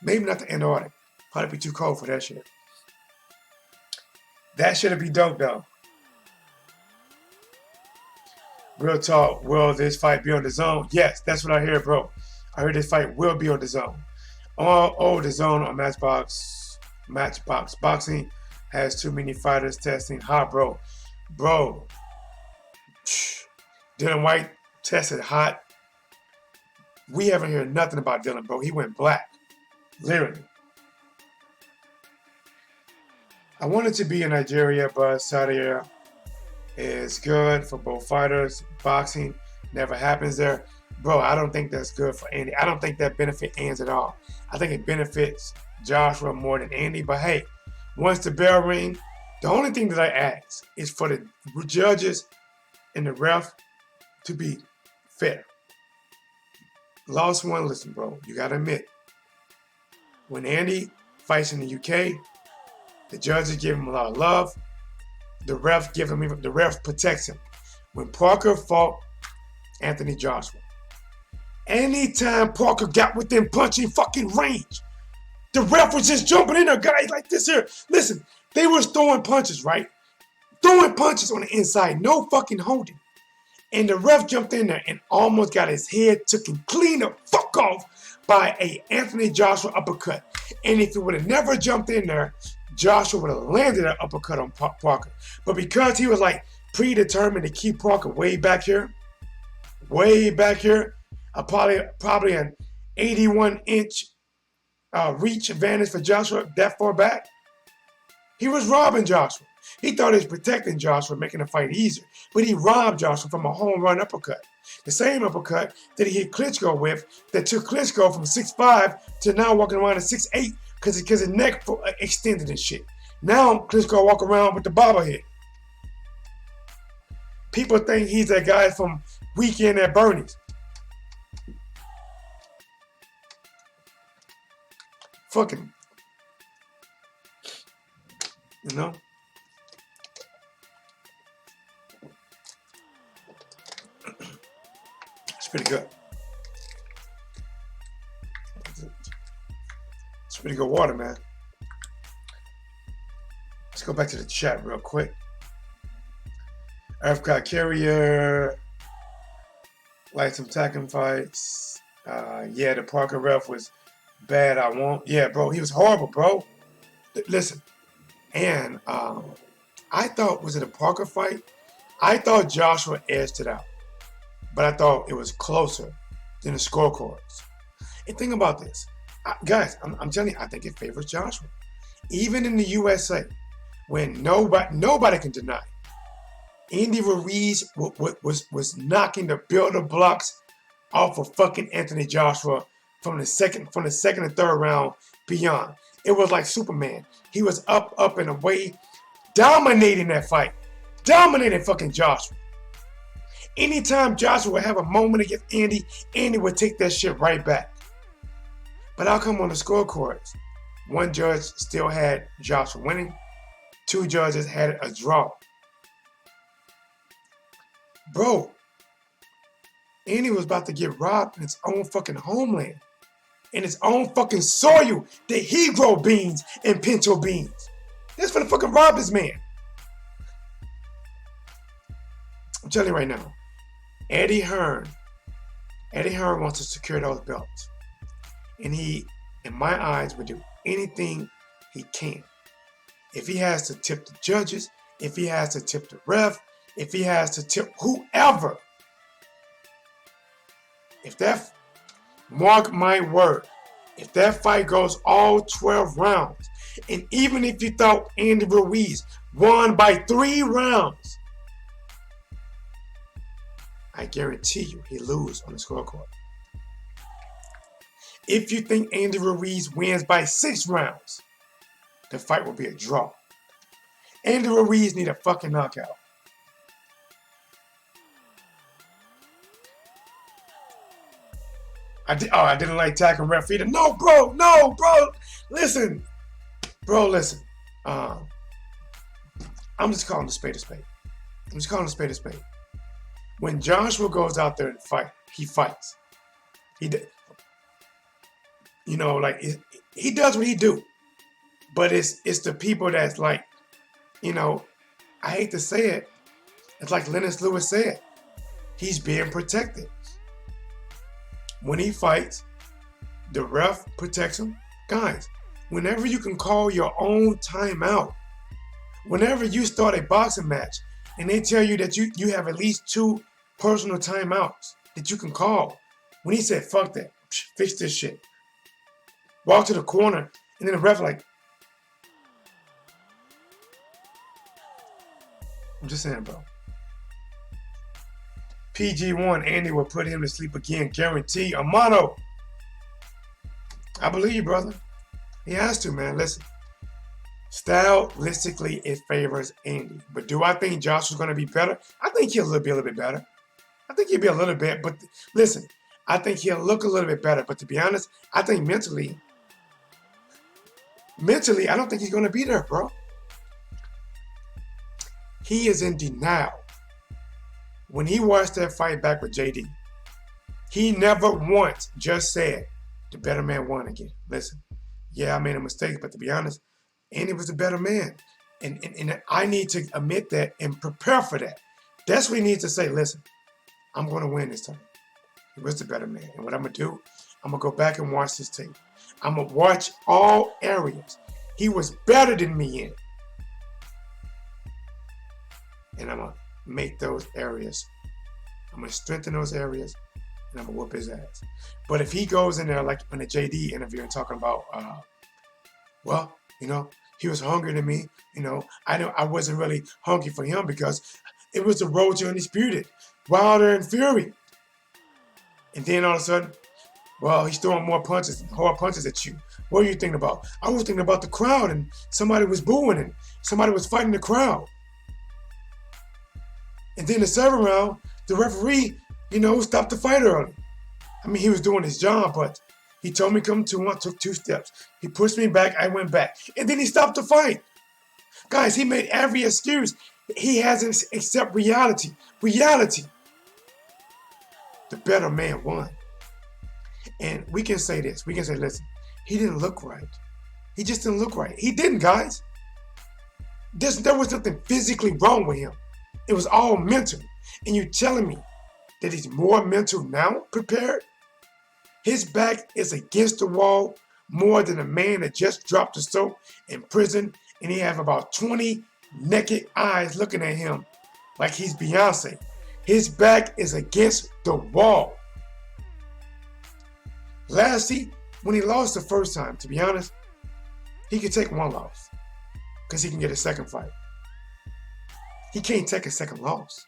Maybe not the Antarctic. Probably be too cold for that shit. That shit'd be dope, though. Real talk, will this fight be on the zone? Yes, that's what I hear, bro. I heard this fight will be on the zone. The zone on Matchbox Boxing has too many fighters testing hot, bro. Bro, Dylan White tested hot. We haven't heard nothing about Dylan, bro. He went black, literally. I wanted to be in Nigeria, but Saudi Arabia is good for both fighters. Boxing never happens there. Bro, I don't think that's good for Andy. I don't think that benefits Andy at all. I think it benefits Joshua more than Andy. But hey, once the bell rings, the only thing that I ask is for the judges and the ref to be fair. Lost one, listen, bro, you gotta admit, when Andy fights in the UK, the judges give him a lot of love. The ref protects him. When Parker fought Anthony Joshua, anytime Parker got within punching fucking range, the ref was just jumping in there, guys, like this here. Listen, they was throwing punches, right? Throwing punches on the inside, no fucking holding. And the ref jumped in there and almost got his head taken clean the fuck off by a Anthony Joshua uppercut. And if he would have never jumped in there, Joshua would have landed an uppercut on Parker. But because he was like predetermined to keep Parker way back here, probably an 81-inch reach advantage for Joshua that far back, he was robbing Joshua. He thought he was protecting Joshua, making the fight easier. But he robbed Joshua from a home run uppercut. The same uppercut that he hit Klitschko with that took Klitschko from 6'5" to now walking around at 6'8" because his neck extended and shit. Now Klitschko walk around with the bobblehead. People think he's that guy from Weekend at Bernie's. Fucking, you know? It's pretty good. It's pretty good water, man. Let's go back to the chat real quick. Earthcott Carrier, like some tackling fights. Yeah, the Parker ref was bad. Yeah, bro, he was horrible, bro. Listen, and I thought, was it a Parker fight? I thought Joshua edged it out, but I thought it was closer than the scorecards. And think about this, guys. I'm telling you, I think it favors Joshua, even in the USA, when nobody can deny. Andy Ruiz was knocking the builder blocks off of fucking Anthony Joshua from the second and third round beyond. It was like Superman. He was up and away, dominating that fight, dominating fucking Joshua. Anytime Joshua would have a moment against Andy, Andy would take that shit right back. But how come on the scorecards, one judge still had Joshua winning, two judges had a draw? Bro, Andy was about to get robbed in his own fucking homeland, in his own fucking soil that he grow beans and pinto beans. That's for the fucking rob this man. I'm telling you right now, Eddie Hearn wants to secure those belts. And he, in my eyes, would do anything he can. If he has to tip the judges, if he has to tip the ref, if he has to tip whoever, mark my word, if that fight goes all 12 rounds, and even if you thought Andy Ruiz won by 3 rounds, I guarantee you he loses on the scorecard. If you think Andy Ruiz wins by 6 rounds, the fight will be a draw. Andy Ruiz need a fucking knockout. I didn't like tackling ref either. No, bro. Listen. I'm just calling a spade a spade. When Joshua goes out there and fight, he fights. He does what he do. But it's the people that's like, I hate to say it. It's like Lennox Lewis said. He's being protected. When he fights, the ref protects him. Guys, whenever you can call your own timeout, whenever you start a boxing match and they tell you that you have at least 2 personal timeouts that you can call, when he said, fuck that, fix this shit, walk to the corner, and then the ref like, I'm just saying, bro. PG1, Andy will put him to sleep again, guarantee. Amano, I believe you, brother. He has to, man. Listen, stylistically, it favors Andy. But do I think Joshua's going to be better? I think he'll be a little bit better. I think he'll be a little bit, but listen, I think he'll look a little bit better. But to be honest, I think mentally, I don't think he's going to be there, bro. He is in denial. When he watched that fight back with JD, he never once just said, the better man won again. Listen, yeah, I made a mistake, but to be honest, Andy was the better man. And I need to admit that and prepare for that. That's what he needs to say. Listen, I'm going to win this time. He was the better man. And what I'm going to do, I'm going to go back and watch this tape. I'm going to watch all areas he was better than me in. And I'm going to make those areas. I'm going to strengthen those areas, and I'm going to whoop his ass. But if he goes in there like in the JD interview and talking about, well, you know, he was hungrier than me. You know, I wasn't really hungry for him because it was the road to undisputed, Wilder and Fury. And then all of a sudden, well, he's throwing more punches, hard punches at you. What are you thinking about? I was thinking about the crowd, and somebody was booing, and somebody was fighting the crowd. And then the 7th round, the referee, you know, stopped the fight early. I mean, he was doing his job, but he told me come to, I took 2 steps. He pushed me back, I went back. And then he stopped the fight. Guys, he made every excuse. He hasn't accepted reality. Reality. The better man won. And we can say this. We can say, listen, he didn't look right. He just didn't look right. He didn't, guys. There was nothing physically wrong with him. It was all mental. And you're telling me that he's more mental now prepared? His back is against the wall more than a man that just dropped the soap in prison, and he have about 20 naked eyes looking at him like he's Beyonce. His back is against the wall. Lastly, when he lost the first time, to be honest, he could take 1 loss because he can get a second fight. He can't take a second loss.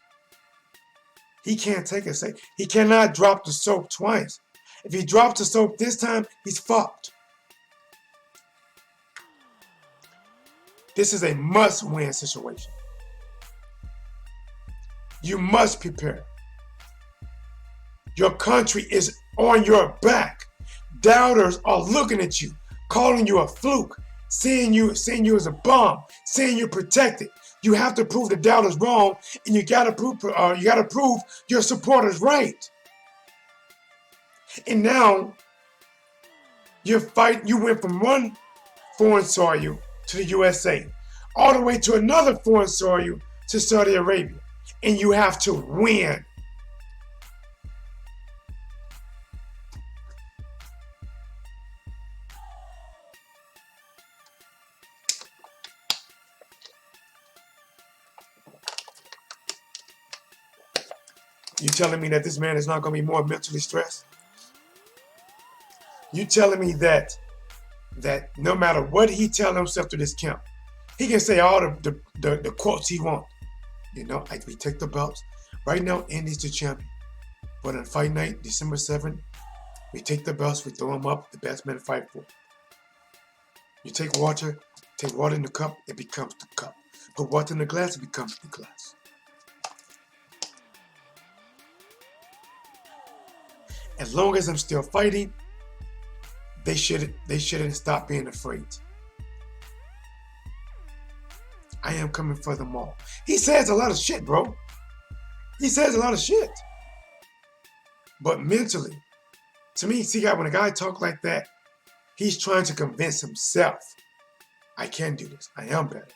He can't take a second. He cannot drop the soap twice. If he drops the soap this time, he's fucked. This is a must-win situation. You must prepare. Your country is on your back. Doubters are looking at you, calling you a fluke, saying you as a bomb, saying you're protected. You have to prove the doubters wrong, and you gotta prove your supporters right. And now you went from one foreign soil to the USA, all the way to another foreign soil to Saudi Arabia, and you have to win. You telling me that this man is not going to be more mentally stressed? You telling me that no matter what he tell himself to this camp, he can say all the quotes he wants. You know, we take the belts. Right now, Andy's the champion. But on fight night, December 7th, we take the belts, we throw them up, the best men fight for. You take water in the cup, it becomes the cup. Put water in the glass, it becomes the glass. As long as I'm still fighting, they shouldn't stop being afraid. I am coming for them all. He says a lot of shit, bro. He says a lot of shit. But mentally, to me, see, when a guy talks like that, he's trying to convince himself, I can do this. I am better.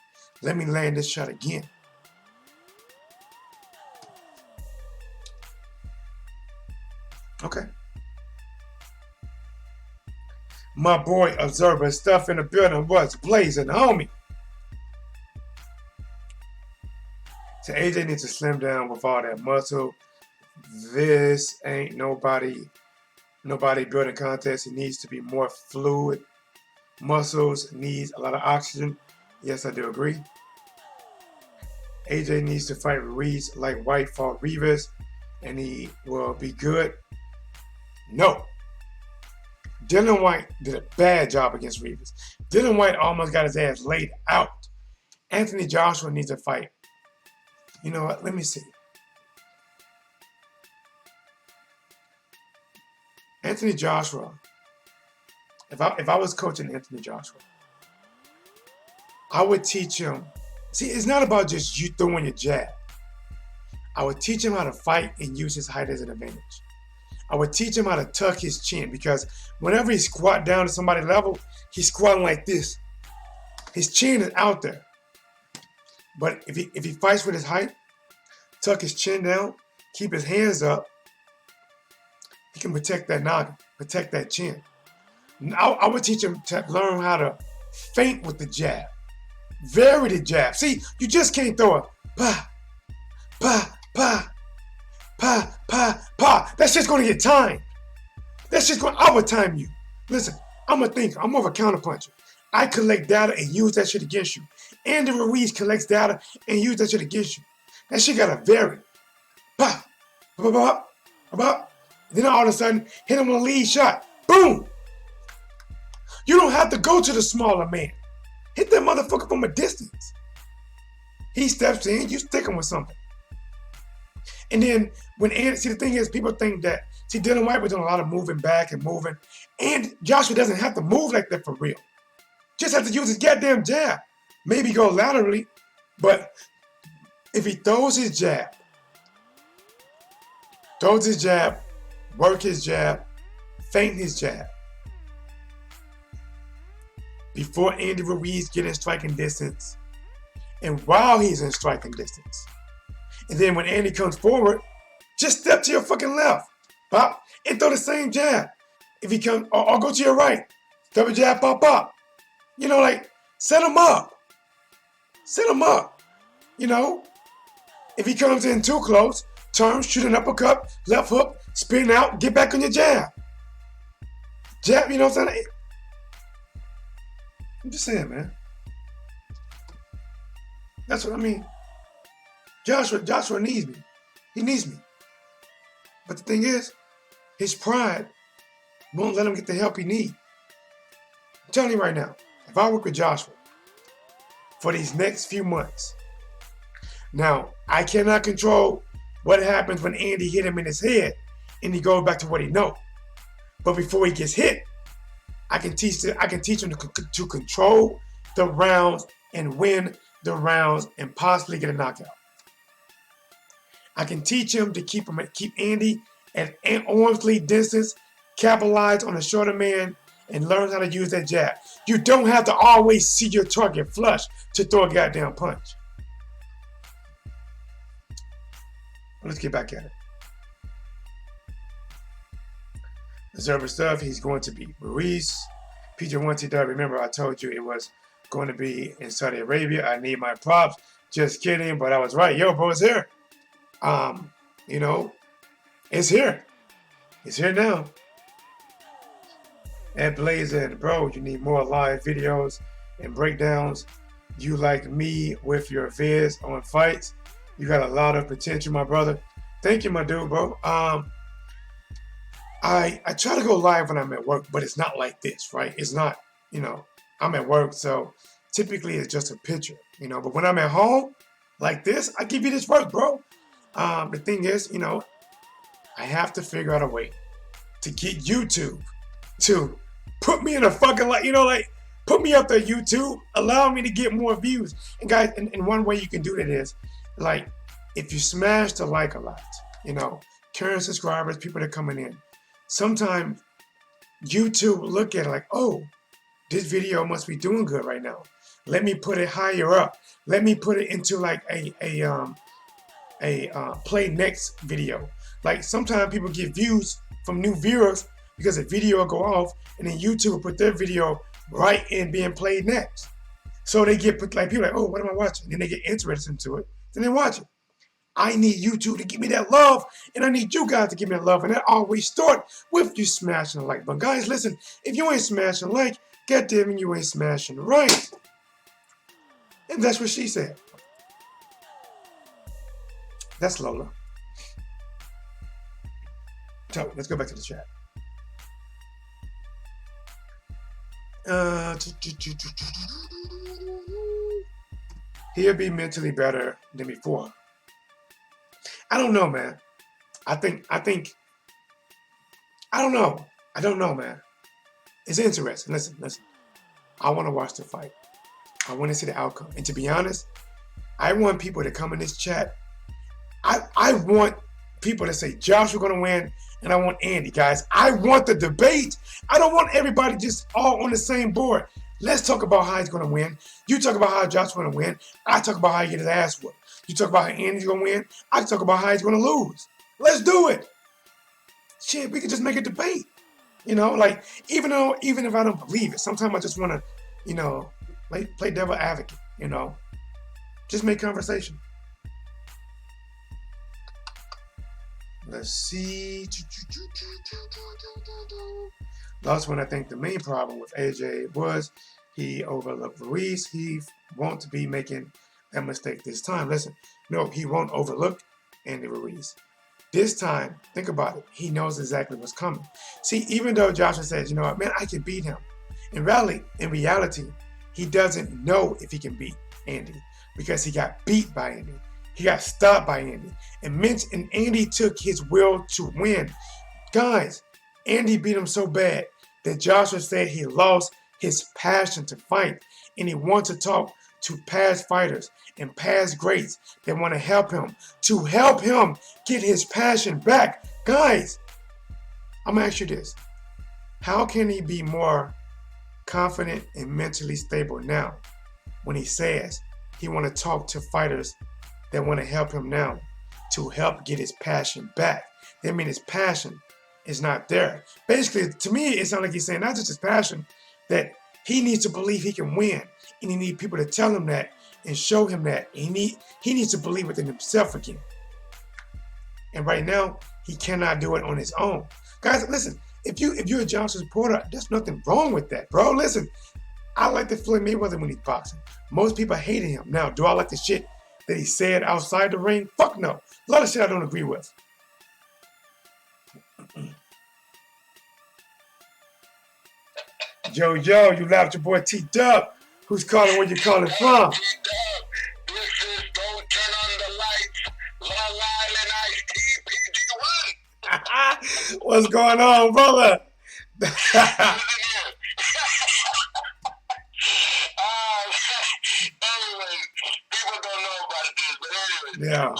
Let me land this shot again. Okay. My boy Observer Stuff in the building was blazing, homie. So AJ needs to slim down with all that muscle. This ain't nobody building contest. He needs to be more fluid. Muscles needs a lot of oxygen. Yes, I do agree. AJ needs to fight Ruiz like White fought Ruiz, and he will be good. No. Dylan White did a bad job against Ruiz. Dylan White almost got his ass laid out. Anthony Joshua needs to fight. You know what? Let me see. Anthony Joshua. If I was coaching Anthony Joshua, I would teach him. See, it's not about just you throwing your jab. I would teach him how to fight and use his height as an advantage. I would teach him how to tuck his chin, because whenever he squat down to somebody's level, he's squatting like this. His chin is out there. But if he fights with his height, tuck his chin down, keep his hands up, he can protect that noggin, protect that chin. I would teach him to learn how to feint with the jab, vary the jab. See, you just can't throw a pa, pa, pa, pa, pa, pa. That shit's gonna get timed. That shit's gonna overtime you. Listen, I'm a thinker. I'm more of a counterpuncher. I collect data and use that shit against you. Andy Ruiz collects data and use that shit against you. That shit gotta vary. Pa, pa, pa, pa, pa. Then all of a sudden, hit him with a lead shot. Boom! You don't have to go to the smaller man. Hit that motherfucker from a distance. He steps in, you stick him with something. And then when Andy, see the thing is, people think that, see Dylan White was doing a lot of moving back and moving. And Joshua doesn't have to move like that for real. Just have to use his goddamn jab. Maybe go laterally, but if he throws his jab, work his jab, feint his jab, before Andy Ruiz get in striking distance, and while he's in striking distance. And then when Andy comes forward, just step to your fucking left, pop, and throw the same jab. If he comes, or go to your right, double jab, pop, pop. You know, like, set him up. Set him up. You know, if he comes in too close, turn, shoot an uppercut, left hook, spin out, get back on your jab. Jab, you know what I'm saying? I'm just saying, man. That's what I mean. Joshua needs me. He needs me. But the thing is, his pride won't let him get the help he needs. I'm telling you right now, if I work with Joshua for these next few months, now, I cannot control what happens when Andy hit him in his head and he goes back to what he knows. But before he gets hit, I can teach him to control the rounds and win the rounds and possibly get a knockout. I can teach him to keep Andy at arm's length distance, capitalize on the shorter man, and learn how to use that jab. You don't have to always see your target flush to throw a goddamn punch. Let's get back at it. Observer stuff, he's going to be Ruiz. PJ1 Tdub, remember I told you it was going to be in Saudi Arabia. I need my props. Just kidding, but I was right. Yo, bro, it's here. You know, it's here. It's here now. whatsblazing, bro, you need more live videos and breakdowns. You like me with your vids on fights. You got a lot of potential, my brother. Thank you, my dude, bro. I try to go live when I'm at work, but it's not like this, right? It's not, you know, I'm at work, so typically it's just a picture, you know. But when I'm at home, like this, I give you this work, bro. The thing is, you know, I have to figure out a way to get YouTube to put me in a fucking, like, you know, like, put me up there, YouTube, allow me to get more views. And guys, and one way you can do that is, like, if you smash the like a lot, you know, current subscribers, people that are coming in, sometimes YouTube look at it like, oh, this video must be doing good right now. Let me put it higher up. Let me put it into like a play next video. Like sometimes people get views from new viewers because a video will go off and then YouTube will put their video right in being played next. So they get put, like, people like, oh, what am I watching? And then they get interested into it. Then they watch it. I need YouTube to give me that love, and I need you guys to give me that love, and that always starts with you smashing the like button. Guys, listen, if you ain't smashing the like, goddamn it, you ain't smashing the right. And that's what she said. That's Lola. So, let's go back to the chat. He'll be mentally better than before. I don't know, man. I don't know. I don't know, man. It's interesting. Listen. I want to watch the fight. I want to see the outcome. And to be honest, I want people to come in this chat. I want people to say Joshua going to win, and I want Andy, guys. I want the debate. I don't want everybody just all on the same board. Let's talk about how he's going to win. You talk about how Joshua's going to win. I talk about how he get his ass whooped. You talk about how Andy's going to win. I talk about how he's going to lose. Let's do it. Shit, we could just make a debate. You know, like even if I don't believe it, sometimes I just want to, you know, like play devil advocate. You know, just make conversation. Let's see. Last one, I think the main problem with AJ was he overlooked Ruiz. He won't be making that mistake this time. Listen, no, he won't overlook Andy Ruiz. This time, think about it. He knows exactly what's coming. See, even though Joshua says, you know what, man, I can beat him. In reality, he doesn't know if he can beat Andy because he got beat by Andy. He got stopped by Andy. And Andy took his will to win. Guys, Andy beat him so bad that Joshua said he lost his passion to fight. And he wants to talk to past fighters and past greats that want to help him get his passion back. Guys, I'm going to ask you this. How can he be more confident and mentally stable now when he says he want to talk to fighters that want to help him now to help get his passion back? That means his passion is not there. Basically, to me, it sounds like he's saying not just his passion, that he needs to believe he can win, and he needs people to tell him that and show him that. He needs to believe within himself again. And right now, he cannot do it on his own. Guys, listen, if you're a Joshua supporter, there's nothing wrong with that, bro. Listen, I like the Floyd Mayweather when he's boxing. Most people hated him. Now, do I like the shit that he said outside the ring? Fuck no. A lot of shit I don't agree with. Yo, you laughed your boy Tdub. Who's calling? Where you calling from? Tdub, this is Don't Turn on the Lights. Long Island Ice Tea, PG1. What's going on, brother? Anyway, people don't know about this, but anyway, yeah.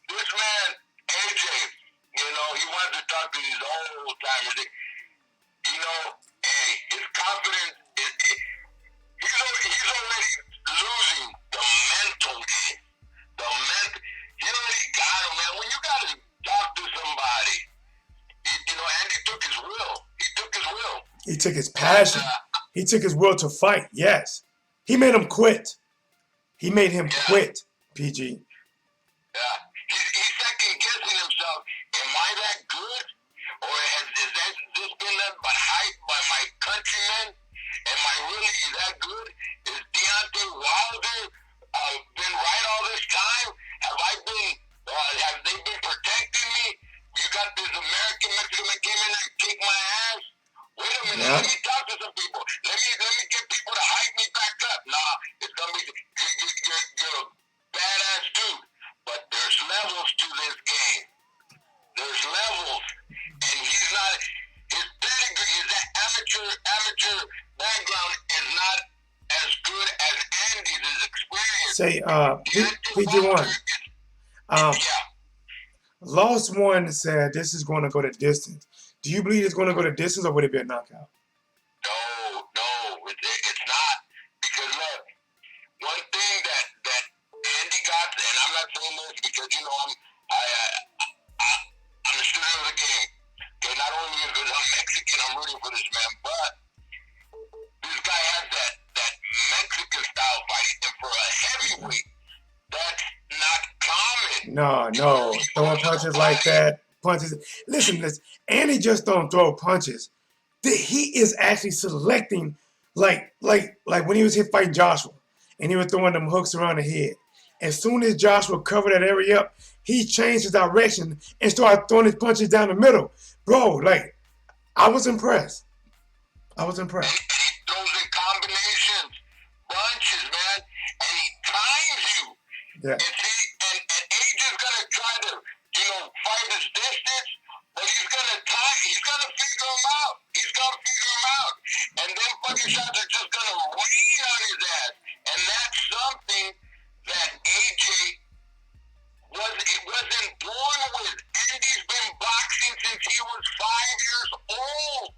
This man, AJ, you know, he wanted to talk to these old timers. You know, hey, his confidence, he's already losing the mental game. He already got him, man. When you got to talk to somebody, you know, Andy took his will. He took his will. He took his passion. He took his will to fight, yes. He made him quit. He made him quit, PG. Yeah. He's second guessing himself. Am I that good? Or is this been done by my countrymen? Am I really that good? Is Deontay Wilder been right all this time? Have they been protecting me? You got this American Mexican that came in and kicked my ass? Wait a minute, let me talk to some people. Let me get people to hype me back up. Nah, it's gonna be you're a badass dude, but there's levels to this game. There's levels, and he's not. His pedigree, his amateur background is not as good as Andy's. His experience. Say, PG1. Lost One said this is going to go to distance. Do you believe it's going to go to distance, or would it be a knockout? No, it's not. Because look, one thing that Andy got, and I'm not saying this because you know I'm a student of the game. Okay, not only because I'm Mexican, I'm rooting for this man, but this guy has that Mexican style fighting, and for a heavyweight, that's not common. No, throwing punches like that. Listen, Andy just don't throw punches. He is actually selecting, like when he was fighting Joshua, and he was throwing them hooks around the head. As soon as Joshua covered that area up, he changed his direction and started throwing his punches down the middle. Bro, like, I was impressed. And he throws in combinations, bunches, man, and he times you. Yeah. And AJ's gonna try to, you know, fight his distance, but he's gonna figure him out. He's gonna figure him out. And then fucking shots are just gonna rain on his ass. And that's something that AJ wasn't born with. Andy's been boxing since he was 5 years old.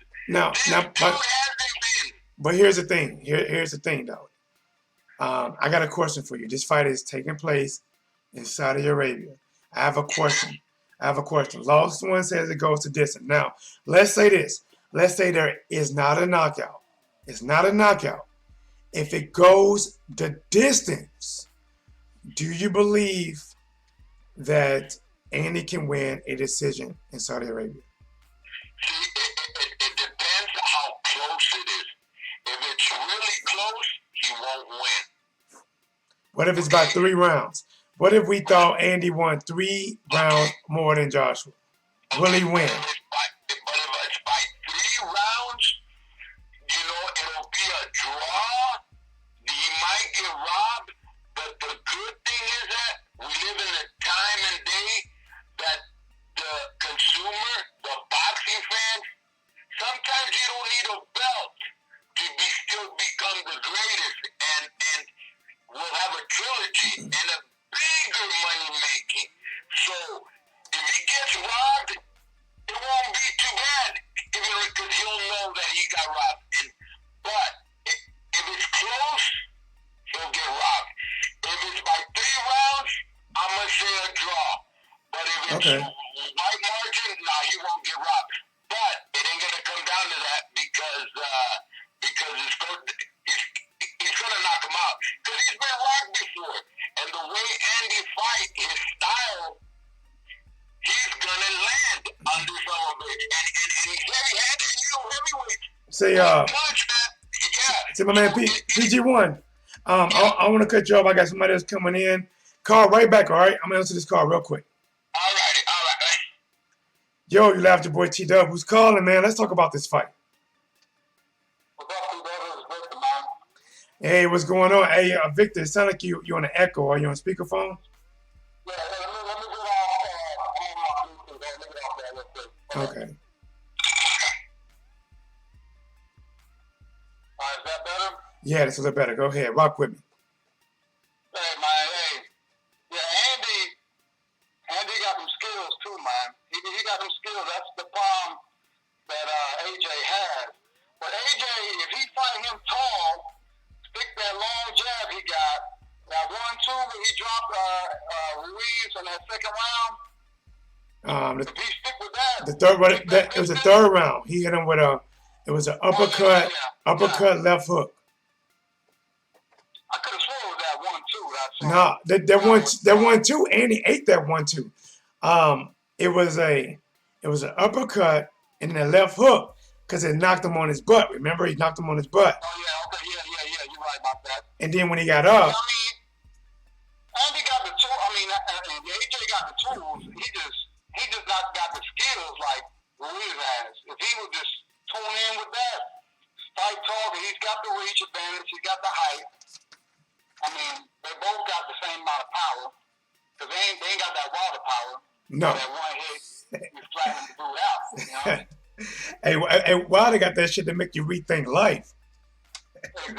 But here's the thing. Here's the thing, though. I got a question for you. This fight is taking place in Saudi Arabia. I have a question. I have a question. Longest one says it goes to distance. Now, let's say this. Let's say there is not a knockout. It's not a knockout. If it goes the distance, do you believe that Andy can win a decision in Saudi Arabia? See, it depends how close it is. If it's really close, he won't win. What if it's by 3 rounds? What if we thought Andy won 3 rounds more than Joshua? Will he win? But if it's by 3 rounds, it'll be a draw. He might get robbed. But the good thing is that we live in a time and day that the consumer, the boxing fans, sometimes you don't need a belt to still become the greatest, and we'll have a trilogy and a bigger money making. So if he gets robbed, it won't be too bad, because he'll know that he got robbed. But if it's close, he'll get robbed. If it's by 3 rounds, I'm gonna say a draw. But if it's wide margin, he won't get robbed. But it ain't gonna come down to that because he's gonna knock him out. Because he's been rocked before, and the way Andy fight, his style, he's gonna land under some of it. And he's heavy-handed, heavyweight. Say my man PG1. I want to cut you off. I got somebody else coming in. Call right back, all right? I'm going to answer this call real quick. All right. Yo, you laughed your boy Tdub. Who's calling, man? Let's talk about this fight. What's up, Tdub? It's Victor, man. Hey, what's going on? Hey, Victor, it sounds like you're on an echo. Are you on speakerphone? Yeah, let me get off that real quick. Okay. Is that better? Yeah, that's a little better. Go ahead. Rock with me. Hey, man. Hey. Yeah, Andy got some skills, too, man. He got some skills. That's the problem that AJ has. But AJ, if he fight him tall, stick that long jab he got, that 1-2 when he dropped Ruiz in that second round, if he stick with that. It was the third round. He hit him with it was an uppercut, left hook. I could have sworn it was that 1-2. That 1-2. Andy ate that 1-2. It was an uppercut and then a left hook because it knocked him on his butt. Remember, he knocked him on his butt. Oh yeah, okay, yeah. You're right about that. And then when he got up, Andy got the tools. AJ got the tools. He just not got the skills like Ruiz has. If he would just tune in with that, fight tall, he's got the reach advantage. He got the height. They both got the same amount of power because they ain't got that water power. No. That one hit, you flatten the dude out. Hey, Wilder got that shit to make you rethink life. Exactly.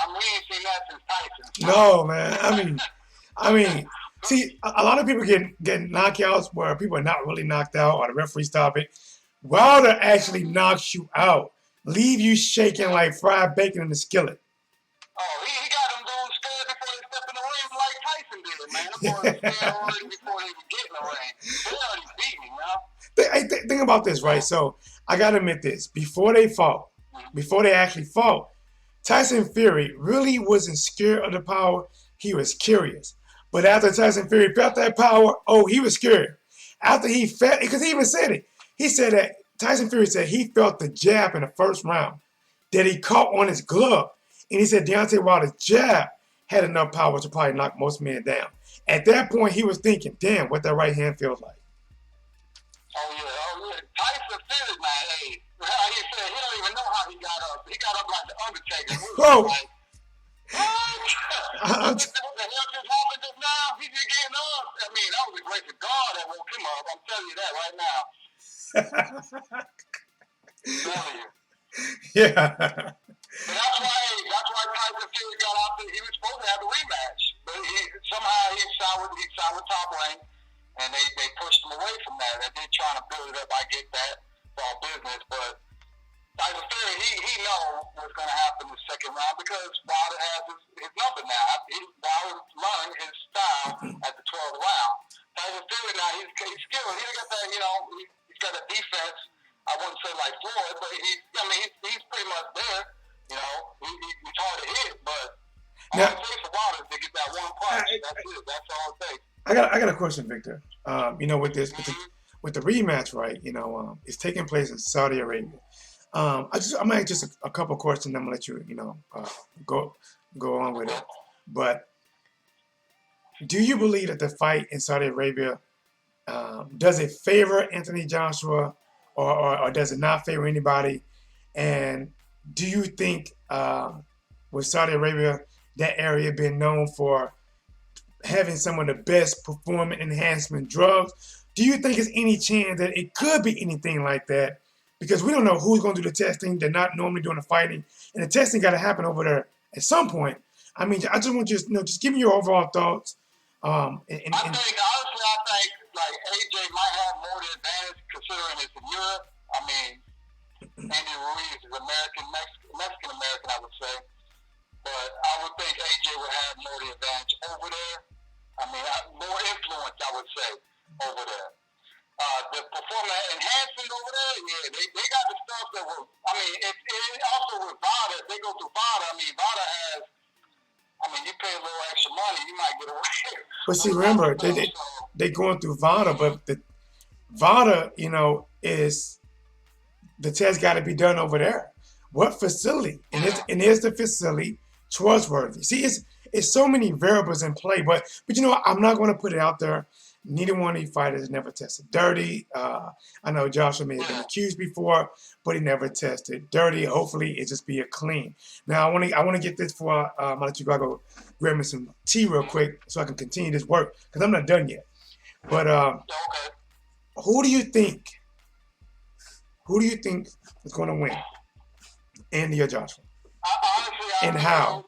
We ain't seen that since Tyson. No, man. See, a lot of people get knockouts where people are not really knocked out or the referee stop it. Wilder actually knocks you out, leave you shaking like fried bacon in the skillet. Oh, he got them dudes scared before they step in the ring like Tyson did, man. Them boys were scared already before they even get in the ring. They already beat me, man. Think about this, right? So I gotta admit this: before they actually fought, Tyson Fury really wasn't scared of the power. He was curious. But after Tyson Fury felt that power, he was scared. After he felt, because he even said it. He said that Tyson Fury said he felt the jab in the first round that he caught on his glove. And he said Deontay Wilder's jab had enough power to probably knock most men down. At that point, he was thinking, damn, what that right hand feels like. Oh, yeah. Tyson Fury, man, hey. Like he said, he don't even know how he got up. He got up like the Undertaker. Bro. Like, what the hell just happened just now? He just getting up. That was the grace of God that woke him up. I'm telling you that right now. I'm telling you. Yeah. But that's why Tyson Fury got out there. He was supposed to have a rematch. But somehow he signed with Top Rank, and they pushed him away from that. They're trying to build it up. I get that. It's all business. But Tyson Fury, he knows what's going to happen in the second round because Wilder has his number now. Wilder learned his style at the 12th round. Tyson Fury now, he's skilled. He hard to hit, but all Now, it takes for Wilder is to get that one punch. That's it. That's all it takes. I got a question, Victor. With this with the rematch, right? It's taking place in Saudi Arabia. I'm gonna ask just a couple questions. I'm gonna let you, go on with it. But do you believe that the fight in Saudi Arabia does it favor Anthony Joshua, or does it not favor anybody? And do you think with Saudi Arabia, that area being known for having some of the best performance enhancement drugs, do you think there's any chance that it could be anything like that? Because we don't know who's going to do the testing. They're not normally doing the fighting, and the testing got to happen over there at some point. I mean, I just want you to just give me your overall thoughts. I think like AJ might have more the advantage considering it's in Europe. I mean, Andy Ruiz is Mexican American, I would say. But I would think AJ would have more the advantage over there. I mean, more influence, I would say, over there. The performance enhancement over there, yeah, they got the stuff that will. I mean, it also with VADA, if they go through VADA, I mean, VADA has. I mean, you pay a little extra money, you might get away. But see, remember, they going through VADA, but the VADA, is the test got to be done over there. What facility? And is the facility trustworthy? See, it's so many variables in play, but I'm not going to put it out there. Neither one of these fighters never tested dirty. I know Joshua may have been accused before, but he never tested dirty. Hopefully, it just be a clean. Now, I want to get this before I'm gonna let you go grab me some tea real quick so I can continue this work because I'm not done yet. But who do you think is going to win, Andy or Joshua? Honestly, and how?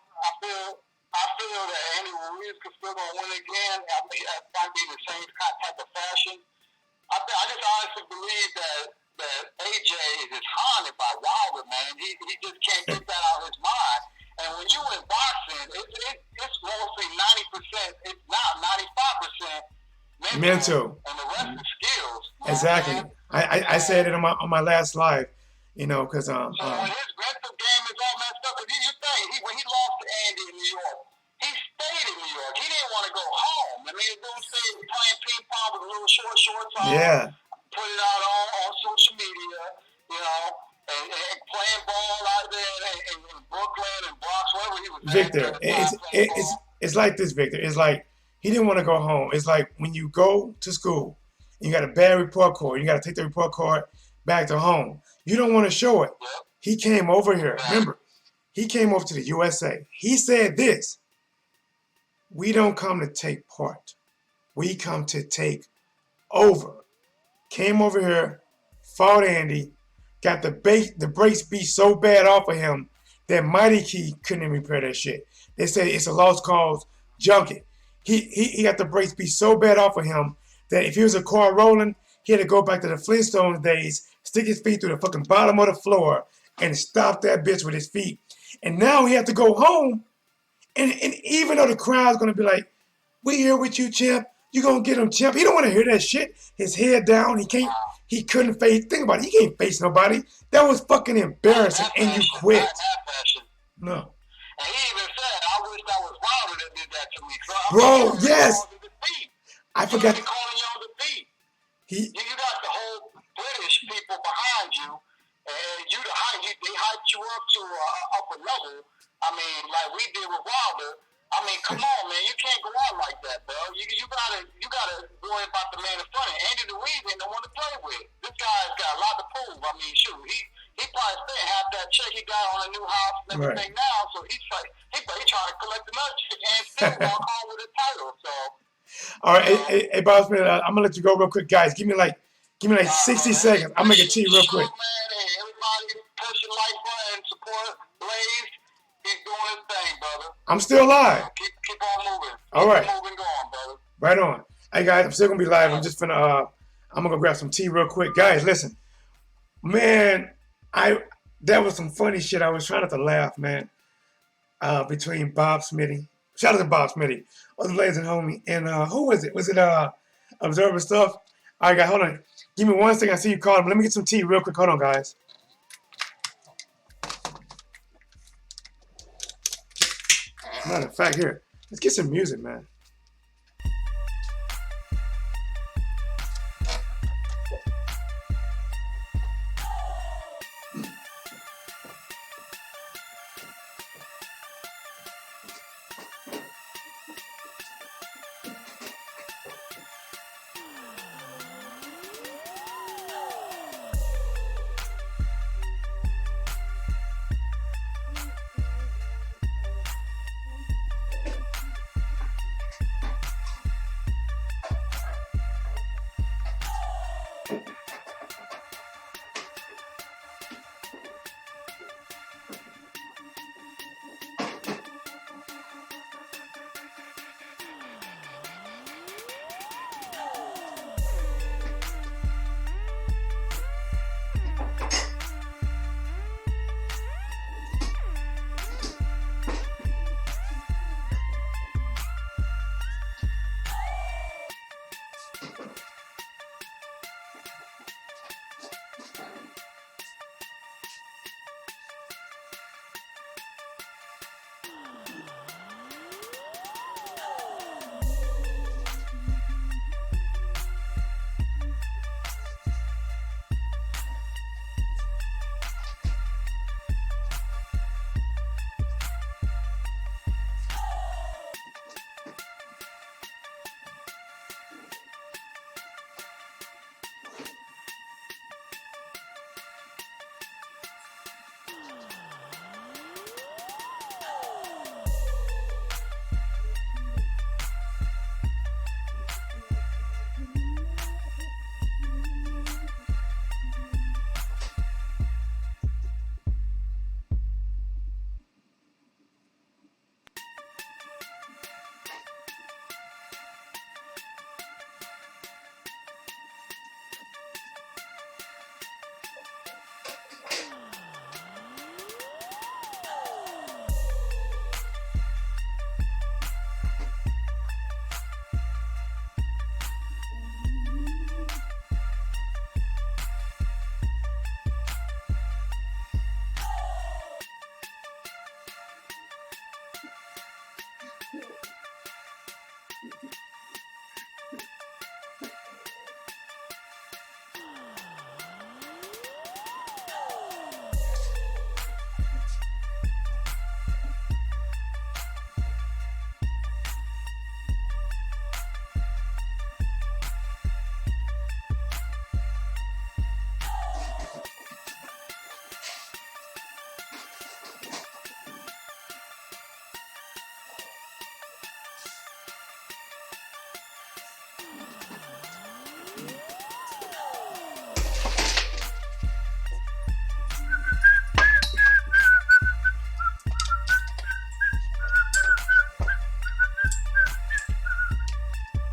I feel that Andy Ruiz could still gonna win again. I mean, it might be the same type of fashion. I just honestly believe that AJ is just haunted by Wilder, man. He just can't get that out of his mind. And when you in boxing, it's mostly 90%. It's not 95% mental, and the rest is skills. Exactly. I said it on my last live, because so when his mental game is all messed up, because you think when he lost to Andy in New York, he stayed in New York. He didn't want to go home. I mean, the dude stayed playing ping pong with a little shorts on. Yeah. Put it out on social media, and playing ball out there in Brooklyn and Bronx, wherever he was. Victor, it's like this, Victor. It's like he didn't want to go home. It's like when you go to school, you got a bad report card. You got to take the report card back to home. You don't want to show it. Yep. He came over here. Remember, he came over to the USA. He said this: "We don't come to take part. We come to take over." Came over here, fought Andy, got the brakes beat so bad off of him that Mighty Key couldn't even repair that shit. They say it's a lost cause, junk it. He got the brakes beat so bad off of him that if he was a car rolling, he had to go back to the Flintstones days, stick his feet through the fucking bottom of the floor, and stop that bitch with his feet. And now he had to go home, and even though the crowd's gonna be like, "We here with you, champ. You gonna get him, champ." He don't want to hear that shit. His head down. He couldn't face. Think about it. He can't face nobody. That was fucking embarrassing, and you quit. No. And he even said, "I wish that was Wilder that did that to me." Bro, yes. I forgot. Calling you on the beat. You got the whole British people behind you, and they hyped you up to an upper level. I mean, like we did with Wilder. I mean, come on, man. You can't go out like that, bro. You gotta worry about the man in front of you. Andy Ruiz ain't no one to play with. This guy's got a lot to prove. I mean, shoot, he probably spent half that check he got on a new house and everything now. So he's trying to collect another check and still walk on with a title. So. All right, hey, boss man, I'm gonna let you go real quick, guys. Give me like 60 seconds. I'll make a tea real quick. Man, hey, everybody push the like button, support Blaze. Keep doing his thing, brother. I'm still live. Keep on moving. All right. Keep moving going, brother. Right on. Hey guys, I'm still gonna be live. I'm just gonna I'm gonna go grab some tea real quick. Guys, listen. Man, that was some funny shit. I was trying not to laugh, man. Between Bob Smitty. Shout out to Bob Smitty. Other ladies and homie. And who was it? Was it Observer Stuff? All right, guys, hold on. Give me 1 second. I see you calling. Let me get some tea real quick. Hold on, guys. Matter of fact, here, let's get some music, man.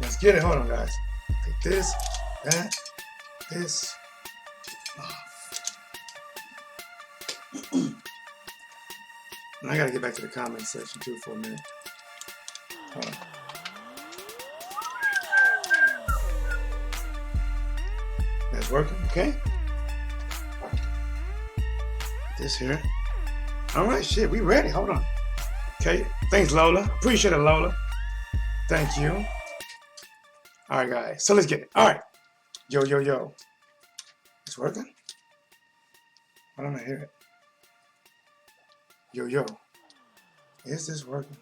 Let's get it. Hold on, guys. Take this, that, this. And I gotta get back to the comment section too for a minute. Hold on. That's working, okay? This here. All right, shit, we ready. Hold on. Okay, thanks, Lola. Appreciate it, Lola. Thank you. All right, guys, so let's get it. All right. Yo, yo, yo. It's working? Why don't I hear it? Yo, yo. Is this working?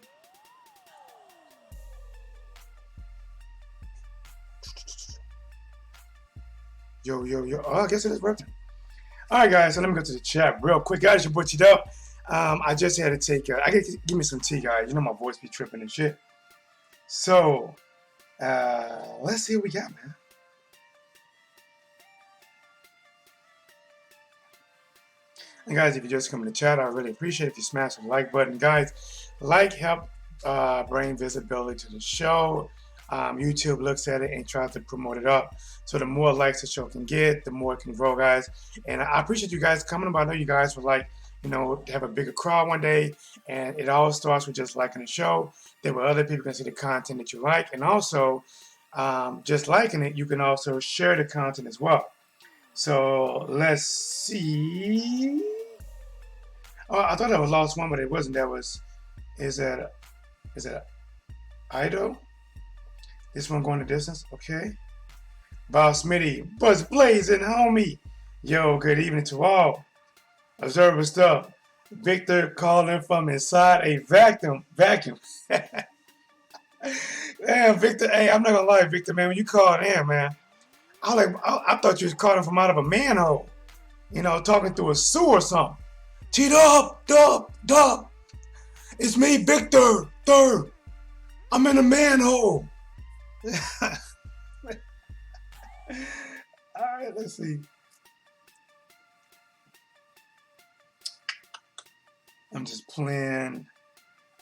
Yo, yo, yo. Oh, I guess it is working. All right, guys, so let me go to the chat real quick. Guys, your boy Tdub. I just had to take, I gotta give me some tea, guys. You know my voice be tripping and shit. So, let's see what we got, man. And guys, if you just come in the chat, I really appreciate it if you smash the like button. Guys, like help bring visibility to the show. YouTube looks at it and tries to promote it up. So the more likes the show can get, the more it can grow, guys. And I appreciate you guys coming by. I know you guys would like, you know, to have a bigger crowd one day. And it all starts with just liking the show. That way other people can see the content that you like. And also, just liking it, you can also share the content as well. So let's see. Oh, I thought I was lost one, but it wasn't. That was, is that, Is it Ido? This one going the distance? Okay. Bob Smitty, Buzz Blazing, homie. Yo, good evening to all. Observer stuff. Victor calling from inside a vacuum. Damn, Victor. Hey, I'm not gonna lie, Victor, man. When you called in, man, I thought you was calling from out of a manhole. You know, talking through a sewer or something. Tdub, dub. It's me, Victor. Third. I'm in a manhole. All right, let's see. I'm just playing.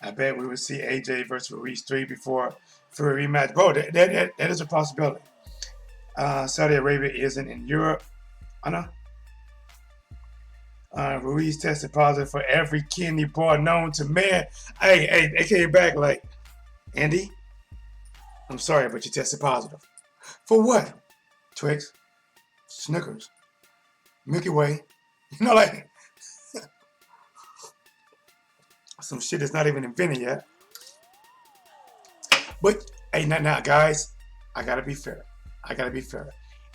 I bet we would see AJ versus Ruiz 3 before for a rematch. Bro, that is a possibility. Saudi Arabia isn't in Europe. I know. Ruiz tested positive for every kidney bar known to man. Hey, they came back like, Andy, I'm sorry, but you tested positive. For what? Twix, Snickers, Milky Way. You know, like, some shit that's not even invented yet. But, hey, now, guys, I gotta be fair.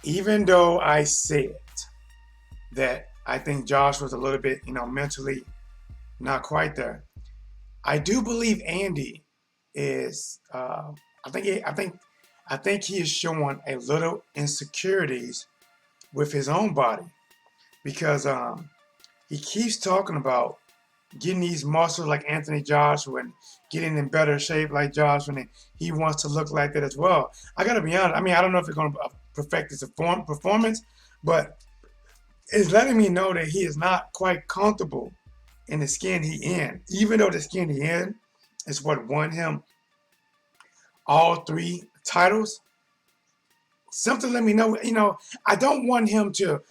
Even though I said that I think Josh was a little bit, mentally not quite there, I do believe Andy is. I think he is showing a little insecurities with his own body because he keeps talking about getting these muscles like Anthony Joshua and getting in better shape like Joshua, and he wants to look like that as well. I gotta be honest. I mean, I don't know if it's gonna perfect his performance, but it's letting me know that he is not quite comfortable in the skin he in. Even though the skin he in is what won him all 3 titles. Something let me know. I don't want him to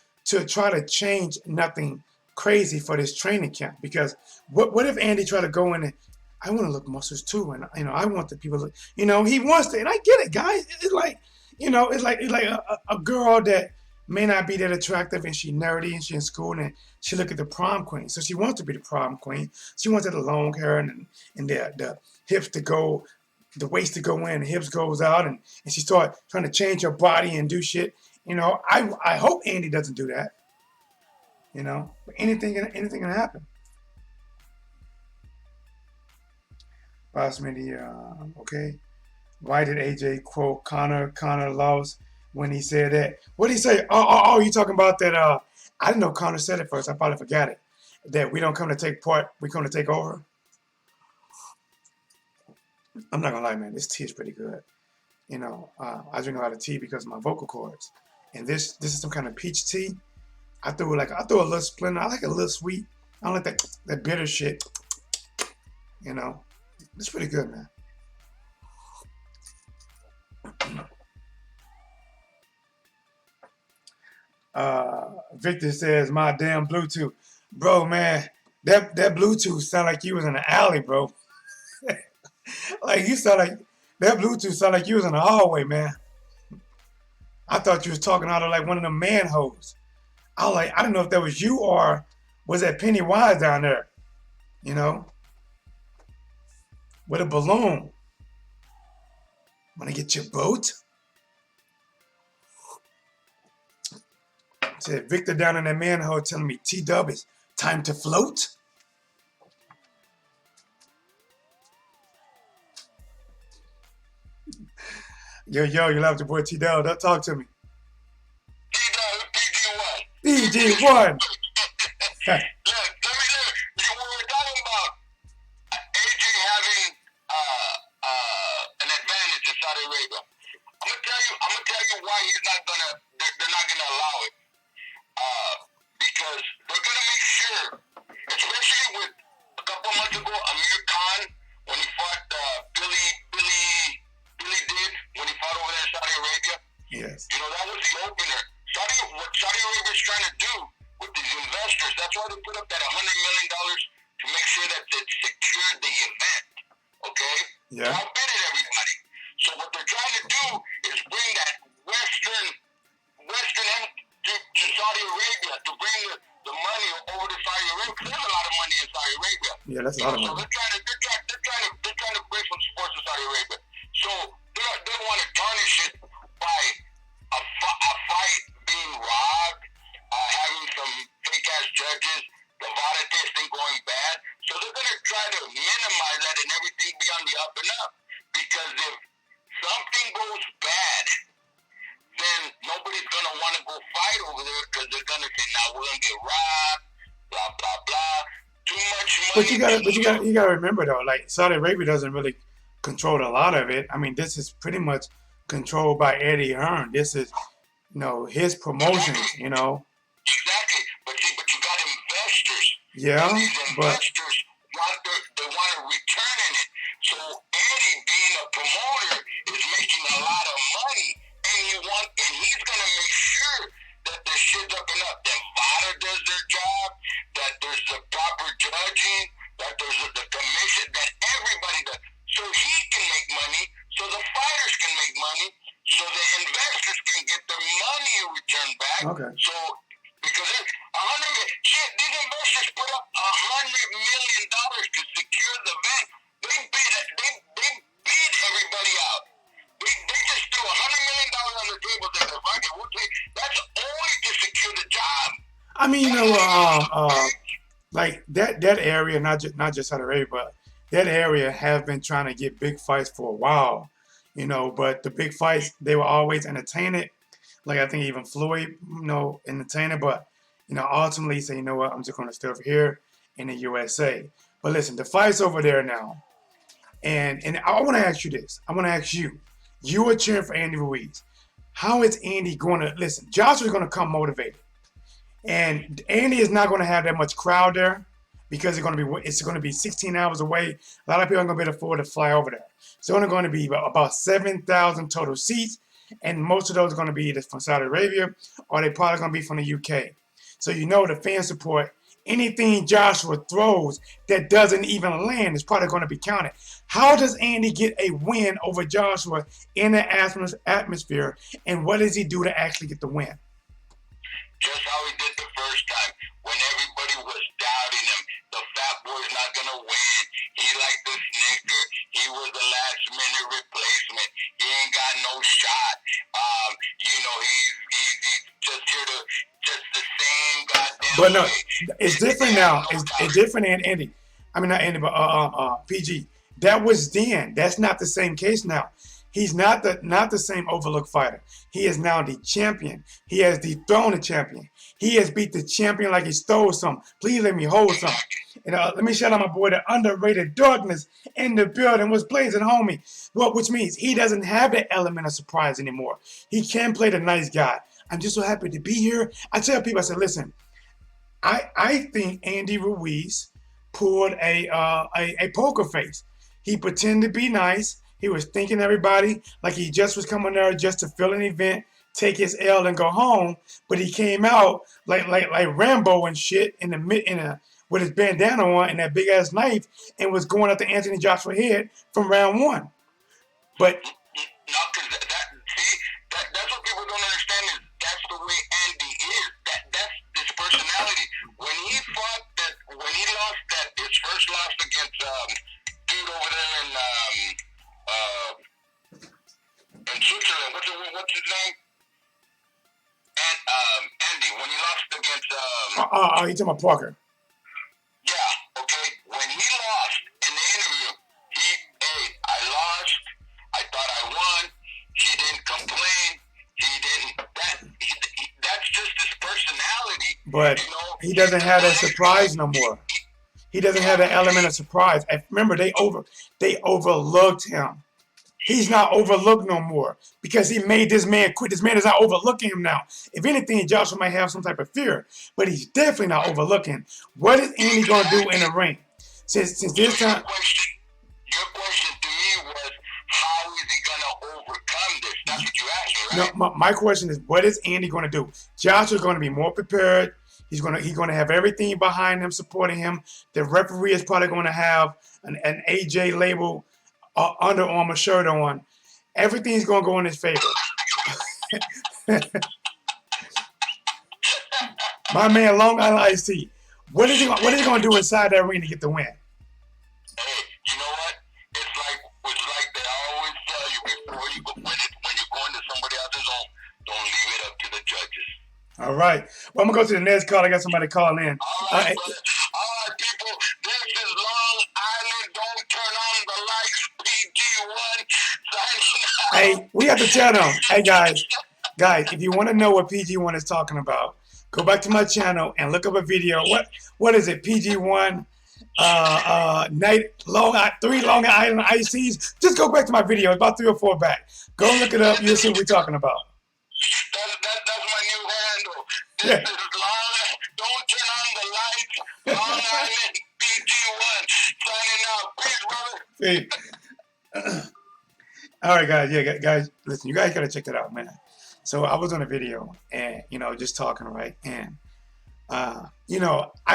try to change nothing crazy for this training camp, because what if Andy try to go in and I want to look muscles too, and I want the people he wants to, and I get it, guys. It's like it's like a girl that may not be that attractive and she nerdy and she in school and she look at the prom queen, so she wants to be the prom queen. She wants the long hair and the hips to go, the waist to go in, the hips goes out, and she start trying to change her body and do shit. I hope Andy doesn't do that. But anything can happen. Boss Media, okay. Why did AJ quote Connor lost when he said that? What did he say? Oh, you talking about that? I didn't know Connor said it first. I probably forgot it. That we don't come to take part, we come to take over. I'm not gonna lie, man. This tea is pretty good. I drink a lot of tea because of my vocal cords, and this is some kind of peach tea. I throw a little Splenda. I like a little sweet. I don't like that bitter shit. It's pretty good, man. Victor says, my damn Bluetooth. Bro, man, that Bluetooth sound like you was in the alley, bro. Like, you sound like, that Bluetooth sound like you was in the hallway, man. I thought you was talking out of like one of them manholes. I was like, I don't know if that was you or was that Pennywise down there, with a balloon. Want to get your boat? Said Victor down in that manhole telling me Tdub is time to float. Yo, you love your boy Tdub. Don't talk to me. PG1. Look, we were talking about AJ having an advantage in Saudi Arabia. I'm gonna tell you why they're not gonna allow it. Because they're gonna make sure, especially with a couple months ago, Amir Khan, when he fought Billy did when he fought over there in Saudi Arabia. Yes. That was the opener. What Saudi Arabia is trying to do with these investors, that's why they put up that $100 million to make sure that it secured the event. Okay? Yeah. They outbidded everybody. So what they're trying to do is bring that Western to Saudi Arabia, to bring the money over to Saudi Arabia. There's a lot of money in Saudi Arabia. Yeah, that's a lot of money. So they're trying to bring everything be on the up and up. Because if something goes bad, then nobody's gonna want to go fight over there because they're gonna say, "Now we're gonna get robbed, blah blah blah." Too much money. You gotta remember though, like Saudi Arabia doesn't really control a lot of it. I mean, this is pretty much controlled by Eddie Hearn. This is, his promotions. Exactly, but you got investors. Yeah, and these but investors they want a return in it. So Eddie, being a promoter, is making a lot of money, and he's gonna make sure that the shit's up and up. That VADA does their job, that there's the proper judging, that there's the commission, that everybody does, so he can make money, so the fighters can make money, so the investors can get their money returned back. Okay. So because these investors put up $100 million to secure the event. They bid everybody out. They just threw $100 million on the table. That if I can, that's only to secure the job. I mean, like that area, not just Saudi Arabia, but that area have been trying to get big fights for a while, But the big fights, they were always entertaining. Like I think even Floyd, entertaining, but ultimately say, what, I'm just gonna stay over here in the USA. But listen, the fight's over there now, and I want to ask you this. I want to ask you. You are cheering for Andy Ruiz. How is Andy going to listen? Joshua's going to come motivated, and Andy is not going to have that much crowd there because it's going to be 16 hours away. A lot of people are going to be able to afford to fly over there. So it's only going to be about 7,000 total seats. And most of those are going to be either from Saudi Arabia or they're probably going to be from the UK. So the fan support, anything Joshua throws that doesn't even land is probably going to be counted. How does Andy get a win over Joshua in the atmosphere, and what does he do to actually get the win? Just how he did the first time when everybody was doubting him. The fat boy's not going to win. He like the snicker. He was the last minute replacement. He ain't got no shot. He's just here to just the same goddamn But no, way. it's different now. It's different in Andy. I mean, not Andy, but PG. That was then. That's not the same case now. He's not the same overlooked fighter. He is now the champion. He has dethroned the champion. He has beat the champion like he stole something. Please let me hold something. And let me shout out my boy, the underrated darkness in the building. Was blazing, homie. Well, which means he doesn't have that element of surprise anymore. He can play the nice guy. I'm just so happy to be here. I tell people, I said, listen, I think Andy Ruiz pulled a poker face. He pretended to be nice. He was thinking everybody like he just was coming there just to fill an event, take his L and go home. But he came out like Rambo and shit with his bandana on and that big ass knife and was going after Anthony Joshua head from round one. But no, because that's what people don't understand is that's the way Andy is. That's his personality. When he lost his first loss against dude over there in Switzerland, what's his name? And Andy, when he lost against you talking about Parker? Yeah, okay. When he lost in the interview, I lost. I thought I won. He didn't complain. He didn't. That's just his personality. But he doesn't have that surprise no more. He doesn't have that element of surprise. And remember, they overlooked him. He's not overlooked no more because he made this man quit. This man is not overlooking him now. If anything, Joshua might have some type of fear, but he's definitely not overlooking. What is Andy going to do in the ring? Since this time. Your question to me was, how is he going to overcome this? That's what you asked me, right? No, my question is, what is Andy going to do? Joshua's going to be more prepared. He's going to have everything behind him, supporting him. The referee is probably going to have an AJ label Under Armour shirt on. Everything's going to go in his favor. My man, Long Island Iced Tea. What is he going to do inside that ring to get the win? Hey, you know what? It's like they always tell you before you go, when you're going to somebody else's home, don't leave it up to the judges. All right. Well, I'm going to go to the next call. I got somebody calling in. All right, brother. All right, people. This is Long Island. Don't turn on the likes. PG1 signing out. Hey, we have to tell them. Hey, guys, if you want to know what PG1 is talking about, go back to my channel and look up a video. What is it? PG1 three Long Island iced teas. Just go back to my video. It's about 3 or 4 back. Go look it up. You'll see what we're talking about. That's my new handle. This Yeah. is Long. Don't turn on the lights. Long Island PG1 signing out. Peace, brother. See. All right, guys. Yeah, guys. Listen, you guys gotta check that out, man. So I was on a video and just talking, right? And I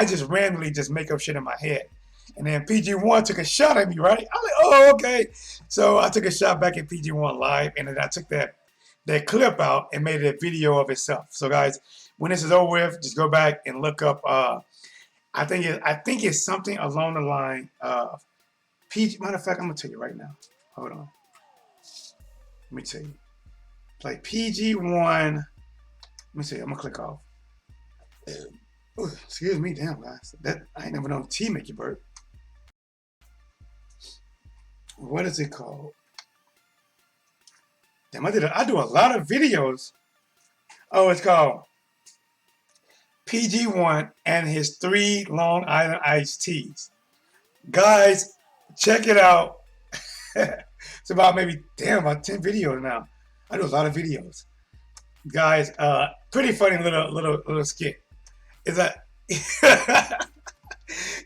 just randomly just make up shit in my head. And then PG1 took a shot at me, right? I'm like, oh, okay. So I took a shot back at PG1 live, and then I took that clip out and made it a video of itself. So guys, when this is over with, just go back and look up. I think it's something along the line of PG. Matter of fact, I'm gonna tell you right now. Hold on. Let me tell you. Like PG1. Let me see. I'm gonna click off. Ooh, excuse me, damn guys. That I ain't never known tea make you burp. What is it called? Damn, I do a lot of videos. Oh, it's called PG1 and his 3 Long Island iced teas. Guys, check it out. It's about maybe about 10 videos now. I do a lot of videos. Guys, pretty funny little skit. Is that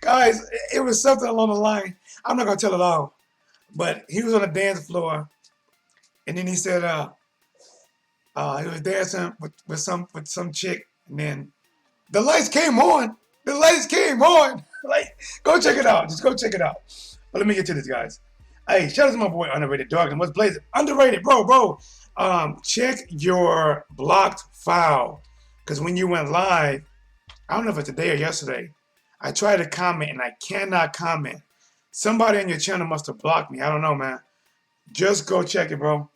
guys, it was something along the line. I'm not gonna tell it all. But he was on the dance floor and then he said he was dancing with some chick, and then the lights came on. The lights came on. Like, go check it out. Just go check it out. But let me get to this, guys. Hey, shout out to my boy Underrated Dog and What's Blazing. Underrated, bro. Check your blocked file. Because when you went live, I don't know if it's today or yesterday, I tried to comment and I cannot comment. Somebody on your channel must have blocked me. I don't know, man. Just go check it, bro.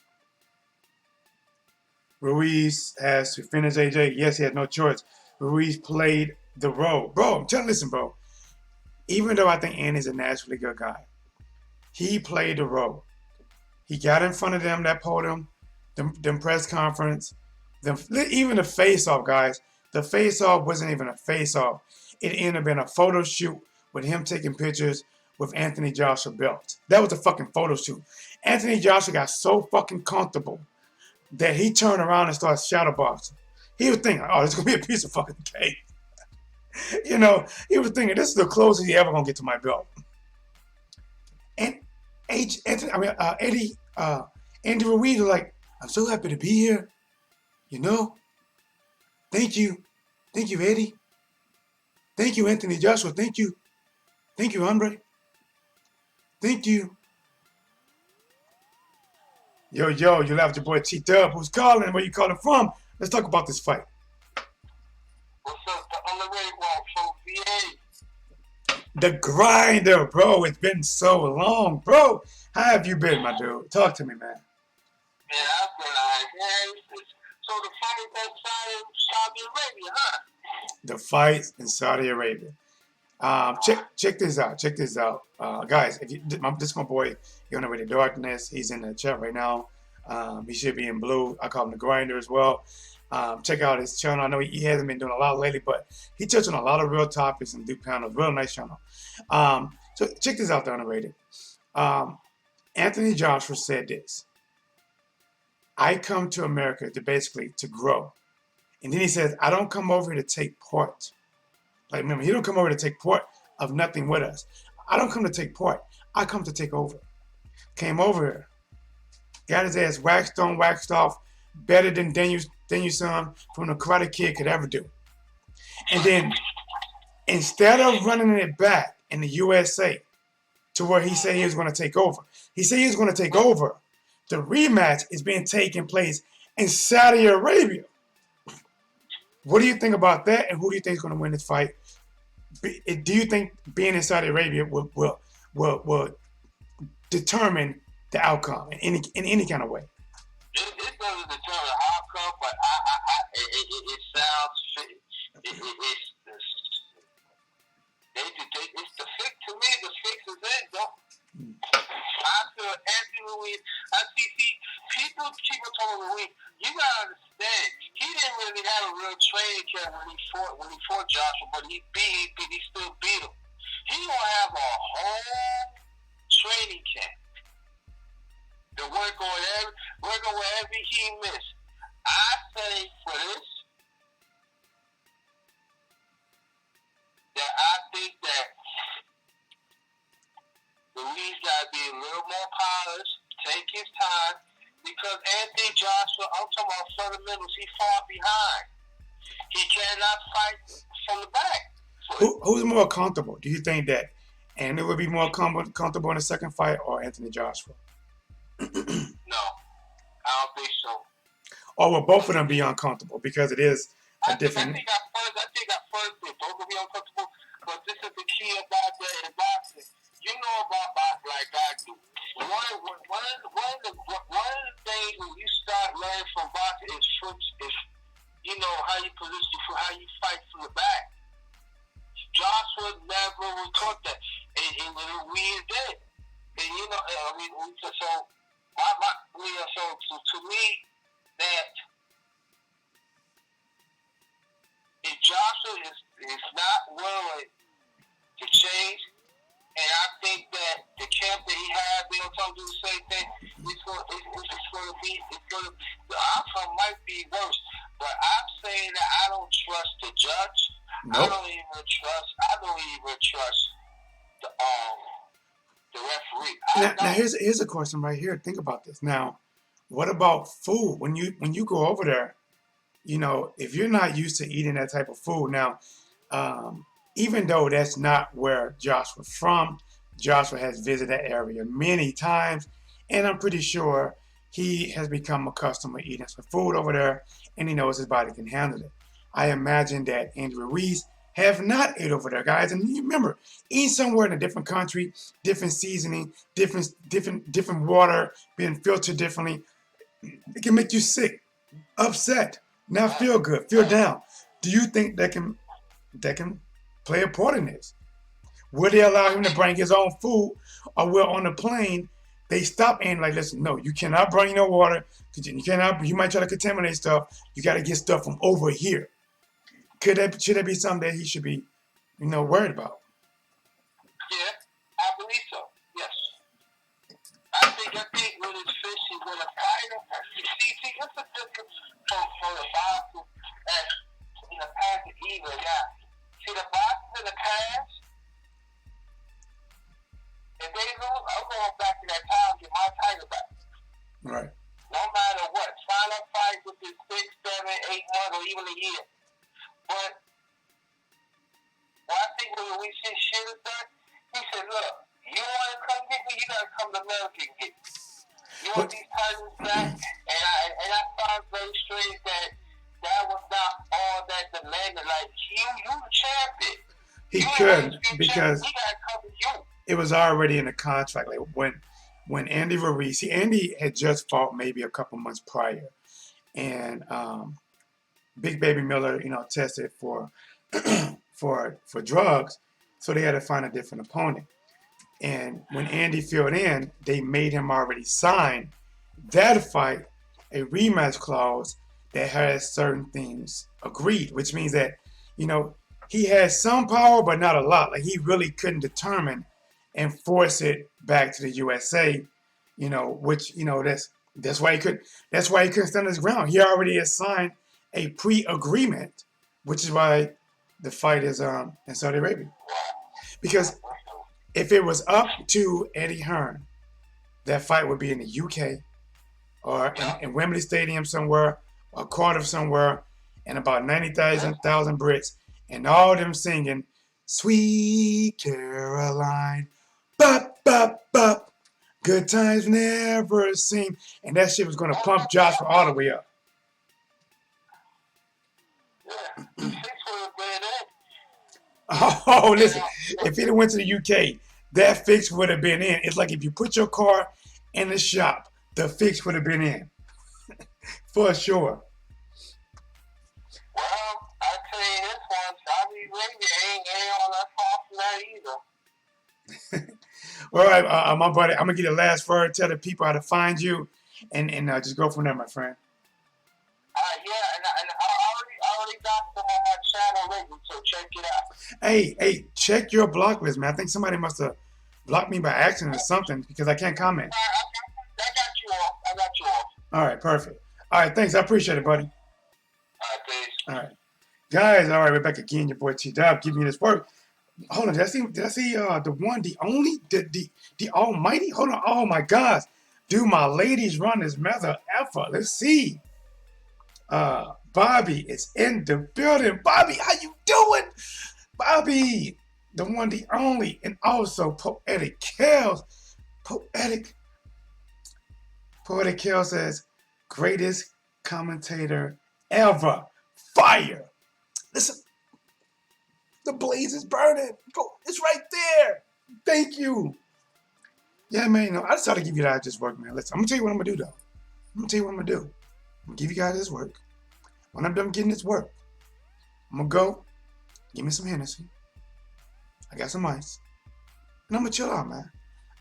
Ruiz has to finish AJ. Yes, he had no choice. Ruiz played the role. Bro, listen, bro. Even though I think Andy's a naturally good guy, he played the role. He got in front of them, that podium, them press conference, even the face-off, guys. The face-off wasn't even a face-off. It ended up being a photo shoot with him taking pictures with Anthony Joshua Belt. That was a fucking photo shoot. Anthony Joshua got so fucking comfortable that he turned around and started shadowboxing. He was thinking, oh, this is going to be a piece of fucking cake. He was thinking, this is the closest he ever going to get to my belt. And Andy Ruiz was like, I'm so happy to be here. Thank you. Thank you, Eddie. Thank you, Anthony Joshua. Thank you. Thank you, Andre. Thank you. Yo, you left your boy Tdub. Who's calling? Where you calling from? Let's talk about this fight. What's up? The Underrated one from VA. The grinder, bro. It's been so long, bro. How have you been, my dude? Talk to me, man. Yeah, I've been alright, man. So the fight outside of Saudi Arabia, huh? The fight in Saudi Arabia. Check this out. Check this out, guys. This is my boy. You're on the darkness. He's in the chat right now. He should be in blue. I call him the grinder as well. Check out his channel. I know he hasn't been doing a lot lately, but he touched on a lot of real topics and do panels. Real nice channel. So check this out, the Underrated. Anthony Joshua said this. I come to America to grow. And then he says, I don't come over here to take part. Like, remember, he don't come over to take part of nothing with us. I don't come to take part. I come to take over. Came over here. Got his ass waxed on, waxed off, better than Danielson from the Karate Kid could ever do. And then, instead of running it back in the USA to where he said he was going to take over, he said he was going to take over. The rematch is being taken place in Saudi Arabia. What do you think about that? And who do you think is going to win this fight? Do you think being in Saudi Arabia will determine the outcome in any kind of way? It doesn't determine the outcome, but it sounds it's the fix to me. The fix is it, though. I Ruiz. People told Ruiz, you gotta understand, he didn't really have a real training camp when he fought Joshua, but he still beat him. He gonna have a whole training camp to work on wherever he missed. I say for this, that I think that Ruiz gotta be a little more polished, take his time, because Anthony Joshua, I'm talking about fundamentals, he's far behind. He cannot fight from the back. Who's more comfortable? Do you think that Andy would be more comfortable in the second fight or Anthony Joshua? No, I don't think so. Or will both of them be uncomfortable because it is a different... I think at first they both will be uncomfortable, but this is the key about that in boxing. You know about boxing like I do. One of the things when you start learning from boxing is you know how you position, how you fight from the back. Joshua never was taught that, and we did. And you know, I mean, so to me, that if Joshua is not willing to change, and I think that the camp that he had, they don't tell him to do the same thing. It's going to be. The outcome might be worse. But I'm saying that I don't trust the judge. Nope. I don't even trust the referee. Now here's a question right here. Think about this. Now, what about food? When you go over there, you know, if you're not used to eating that type of food, now, even though that's not where Joshua's from, Joshua has visited that area many times, and I'm pretty sure he has become accustomed to eating some food over there, and he knows his body can handle it. I imagine that Andy Ruiz have not ate over there, guys. And you remember, eating somewhere in a different country, different seasoning, different water, being filtered differently, it can make you sick, upset, not feel good, feel down. Do you think that can play a part in this? Will they allow him to bring his own food, or will on the plane they stop and like, listen, no, you cannot bring no water. You might try to contaminate stuff. You got to get stuff from over here. Should that be something that he should be, worried about? Yeah, I believe so. Yes, I think when it's fishy, when a fighter, see, it's a difference from the boxers in the past and even now. See, the boxers in the past, if they lose, I'm going back to that time and get my title back. Right. No matter what. Final fight within 6, 7, 8 months or even a year. But I think when we see shit is done, he said, look, you want to come get me, you got to come to America and get me. You want these titles back? And I found very strange that was not all that demanded. Like, you the champion. He could, because he got to come to you. It was already in the contract. Like when Andy Ruiz, Andy had just fought maybe a couple months prior, and Big Baby Miller, tested for for drugs, so they had to find a different opponent. And when Andy filled in, they made him already sign that fight a rematch clause that has certain things agreed, which means that he has some power but not a lot. Like he really couldn't determine and force it back to the USA, which that's why he couldn't stand his ground. He already has signed a pre-agreement, which is why the fight is in Saudi Arabia. Because if it was up to Eddie Hearn, that fight would be in the UK or in Wembley Stadium somewhere, or Cardiff somewhere, and about 90,000 Brits, and all them singing "Sweet Caroline." Bop, bop, bop. Good times never seem. And that shit was going to pump Joshua all the way up. Oh, listen. If he'd have went to the UK, that fix would have been in. It's like if you put your car in the shop, the fix would have been in. For sure. Well, I tell you this one, Saudi Arabia ain't all that far from that either. All right, my buddy, I'm gonna get the last word. Tell the people how to find you, and just go from there, my friend. Yeah, and I already got them on my channel written, so check it out. Hey, check your block list, man. I think somebody must have blocked me by accident or something because I can't comment. I got you off. I got you off. All right, perfect. All right, thanks. I appreciate it, buddy. All right, peace. All right, guys. All right, we're back again. Your boy Tdub giving me this work. Hold on, did I see the one, the only, the almighty? Hold on, oh my gosh. Do my ladies run this mother ever? Let's see. Bobby is in the building. Bobby, how you doing? Bobby, the one, the only, and also Poetic Kells. Poetic Kells says, greatest commentator ever. Fire. Listen. The blaze is burning. It's right there. Thank you. Yeah, man, you know, I just thought to give you guys this work, man. Listen, I'm going to tell you what I'm going to do, though. I'm going to tell you what I'm going to do. I'm going to give you guys this work. When I'm done getting this work, I'm going to go, give me some Hennessy. I got some ice. And I'm going to chill out, man.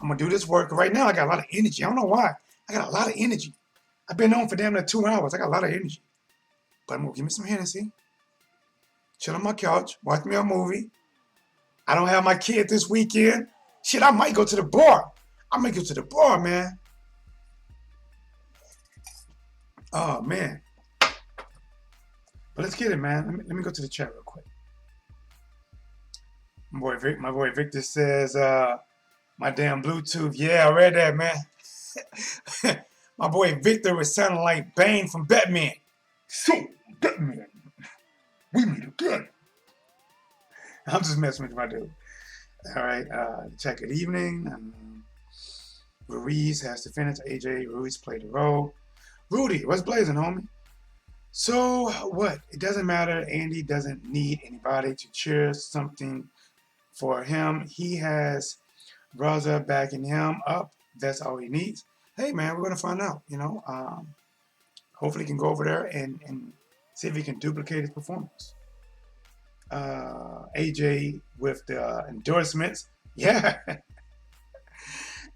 I'm going to do this work. Right now, I got a lot of energy. I don't know why. I got a lot of energy. I've been on for damn near 2 hours. I got a lot of energy. But I'm going to give me some Hennessy. Chill on my couch, watch me a movie. I don't have my kid this weekend. Shit, I might go to the bar. I might go to the bar, man. Oh, man. But let's get it, man. Let me go to the chat real quick. My boy Victor says, my damn Bluetooth. Yeah, I read that, man. My boy Victor was sounding like Bane from Batman. So, Batman. We meet again. I'm just messing with my dude. All right, check it evening. Ruiz has to finish. AJ Ruiz played the role. Rudy, what's blazing, homie? So what? It doesn't matter. Andy doesn't need anybody to cheer something for him. He has Raza backing him up. That's all he needs. Hey, man, we're going to find out, you know. Hopefully he can go over there and see if he can duplicate his performance. AJ with the endorsements. Yeah.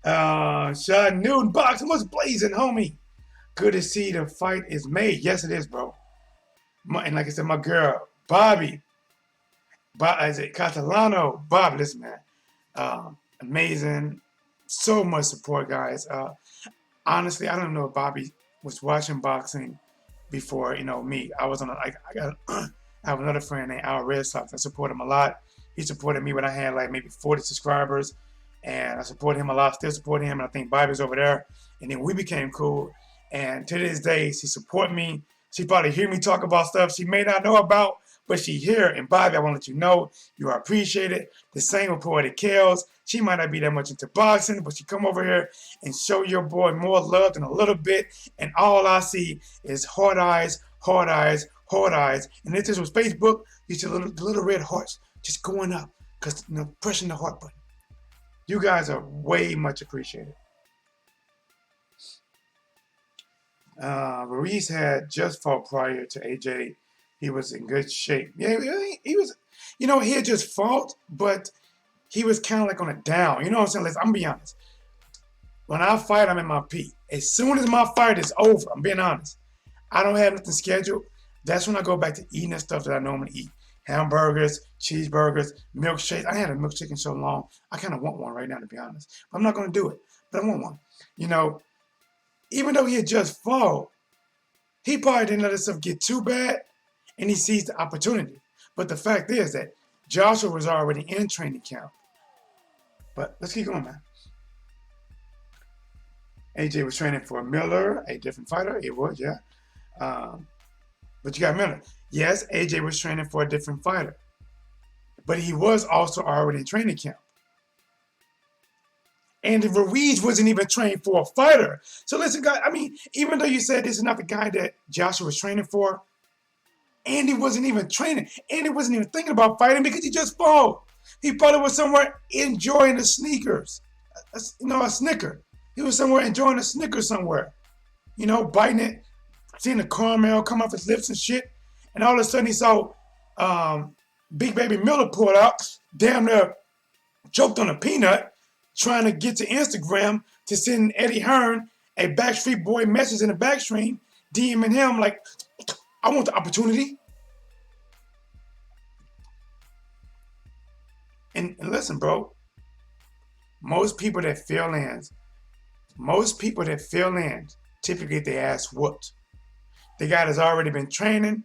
Sean Newton boxing was blazing, homie. Good to see the fight is made. Yes, it is, bro. And like I said, my girl, Bobby. Is it Catalano? Bob, listen, man. Amazing. So much support, guys. Honestly, I don't know if Bobby was watching boxing before, you know, me. I was on I have another friend named Al Red Sox. I support him a lot. He supported me when I had like maybe 40 subscribers, and I support him a lot. Still support him, and I think Bobby's over there. And then we became cool. And to this day, she support me. She probably hear me talk about stuff she may not know about, but she here. And Bobby, I want to let you know you are appreciated. The same with Poetic Kells. She might not be that much into boxing, but she come over here and show your boy more love than a little bit. And all I see is hard eyes, hard eyes, hard eyes. And if this was Facebook, you see the little red hearts just going up because, you know, pressing the heart button. You guys are way much appreciated. Ruiz had just fought prior to AJ. He was in good shape. Yeah, he was, you know, he had just fought, but he was kind of like on a down. You know what I'm saying? Listen, I'm going to be honest. When I fight, I'm in my peak. As soon as my fight is over, I'm being honest, I don't have nothing scheduled. That's when I go back to eating the stuff that I normally eat. Hamburgers, cheeseburgers, milkshakes. I hadn't had a milkshake in so long. I kind of want one right now, to be honest. But I'm not going to do it. But I want one. You know, even though he had just fought, he probably didn't let himself get too bad, and he seized the opportunity. But the fact is that Joshua was already in training camp. But let's keep going, man. AJ was training for Miller, a different fighter. It was, yeah. But you got Miller. Yes, AJ was training for a different fighter. But he was also already in training camp. And Ruiz wasn't even trained for a fighter. So listen, guys, I mean, even though you said this is not the guy that Joshua was training for, Andy wasn't even training. Andy wasn't even thinking about fighting because he just fought. He probably was somewhere enjoying the sneakers. A Snicker. He was somewhere enjoying a Snicker somewhere. You know, biting it, seeing the caramel come off his lips and shit. And all of a sudden he saw Big Baby Miller pull out, damn near choked on a peanut. trying to get to Instagram to send Eddie Hearn a Backstreet Boy message in the backstream, DMing him like, I want the opportunity. And listen, bro, most people that fill in, typically they ass whooped. The guy that's already been training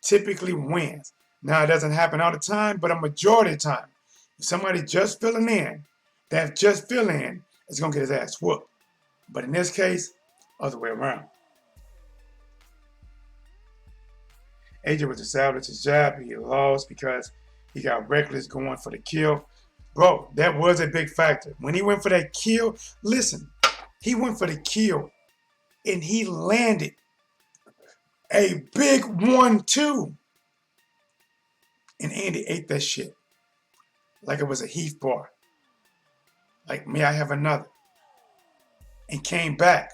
typically wins. Now, it doesn't happen all the time, but a majority of the time, if somebody just filling in, that just fill in is going to get his ass whooped. But in this case, other way around. AJ was established his jab. He lost because he got reckless going for the kill. Bro, that was a big factor. When he went for that kill, listen, he went for the kill and he landed a big 1-2. And Andy ate that shit like it was a Heath bar. Like, may I have another? And came back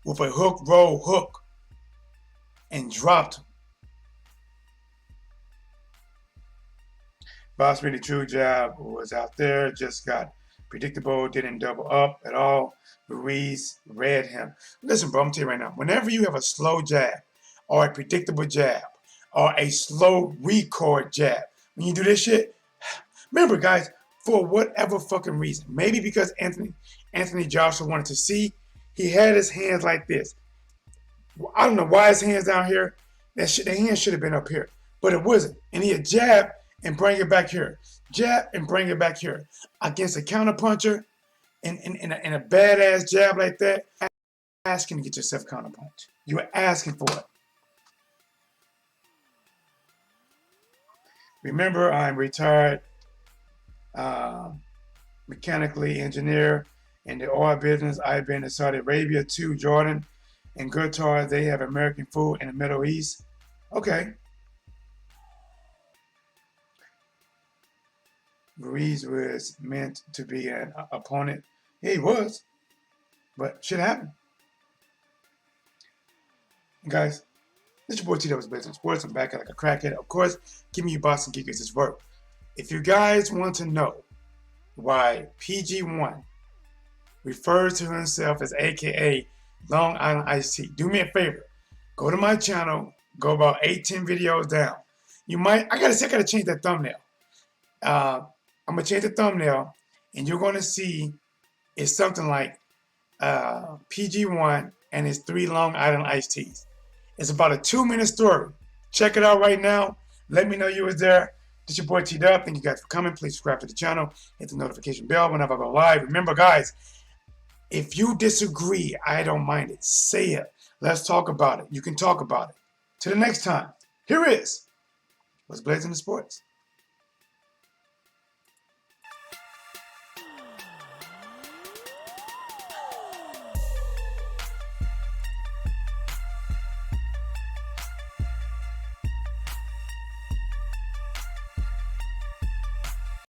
with a hook, roll, hook, and dropped him. Boss really true jab was out there, just got predictable, didn't double up at all. Ruiz read him. Listen, bro, I'm telling you right now, whenever you have a slow jab or a predictable jab or a slow record jab, when you do this shit, remember, guys, for whatever fucking reason, maybe because Anthony Joshua wanted to see, he had his hands like this. I don't know why his hands down here. The hands should have been up here, but it wasn't. And he had jab and bring it back here. Jab and bring it back here. Against a counterpuncher and a badass jab like that, asking to get yourself counterpunch. You were asking for it. Remember, I'm retired mechanically engineer in the oil business. I've been to Saudi Arabia too, Jordan and Qatar. They have American food in the Middle East. Okay. Ruiz was meant to be an opponent. Yeah, he was. But shit happened. And guys, this is your boy Tdub Blazing Sports. I'm back at like a crackhead. Of course, give me your Boston Geekers this work. If you guys want to know why PG1 refers to himself as AKA Long Island Iced Tea, do me a favor. Go to my channel, go about 8-10 videos down. You might, I gotta change that thumbnail. I'm gonna change the thumbnail and you're gonna see it's something like PG1 and his 3 Long Island iced teas. It's about a 2-minute story. Check it out right now. Let me know you was there. This is your boy Tdub. Thank you guys for coming. Please subscribe to the channel. Hit the notification bell whenever I go live. Remember, guys, if you disagree, I don't mind it. Say it. Let's talk about it. You can talk about it. Till the next time, here is What's Blazing the Sports.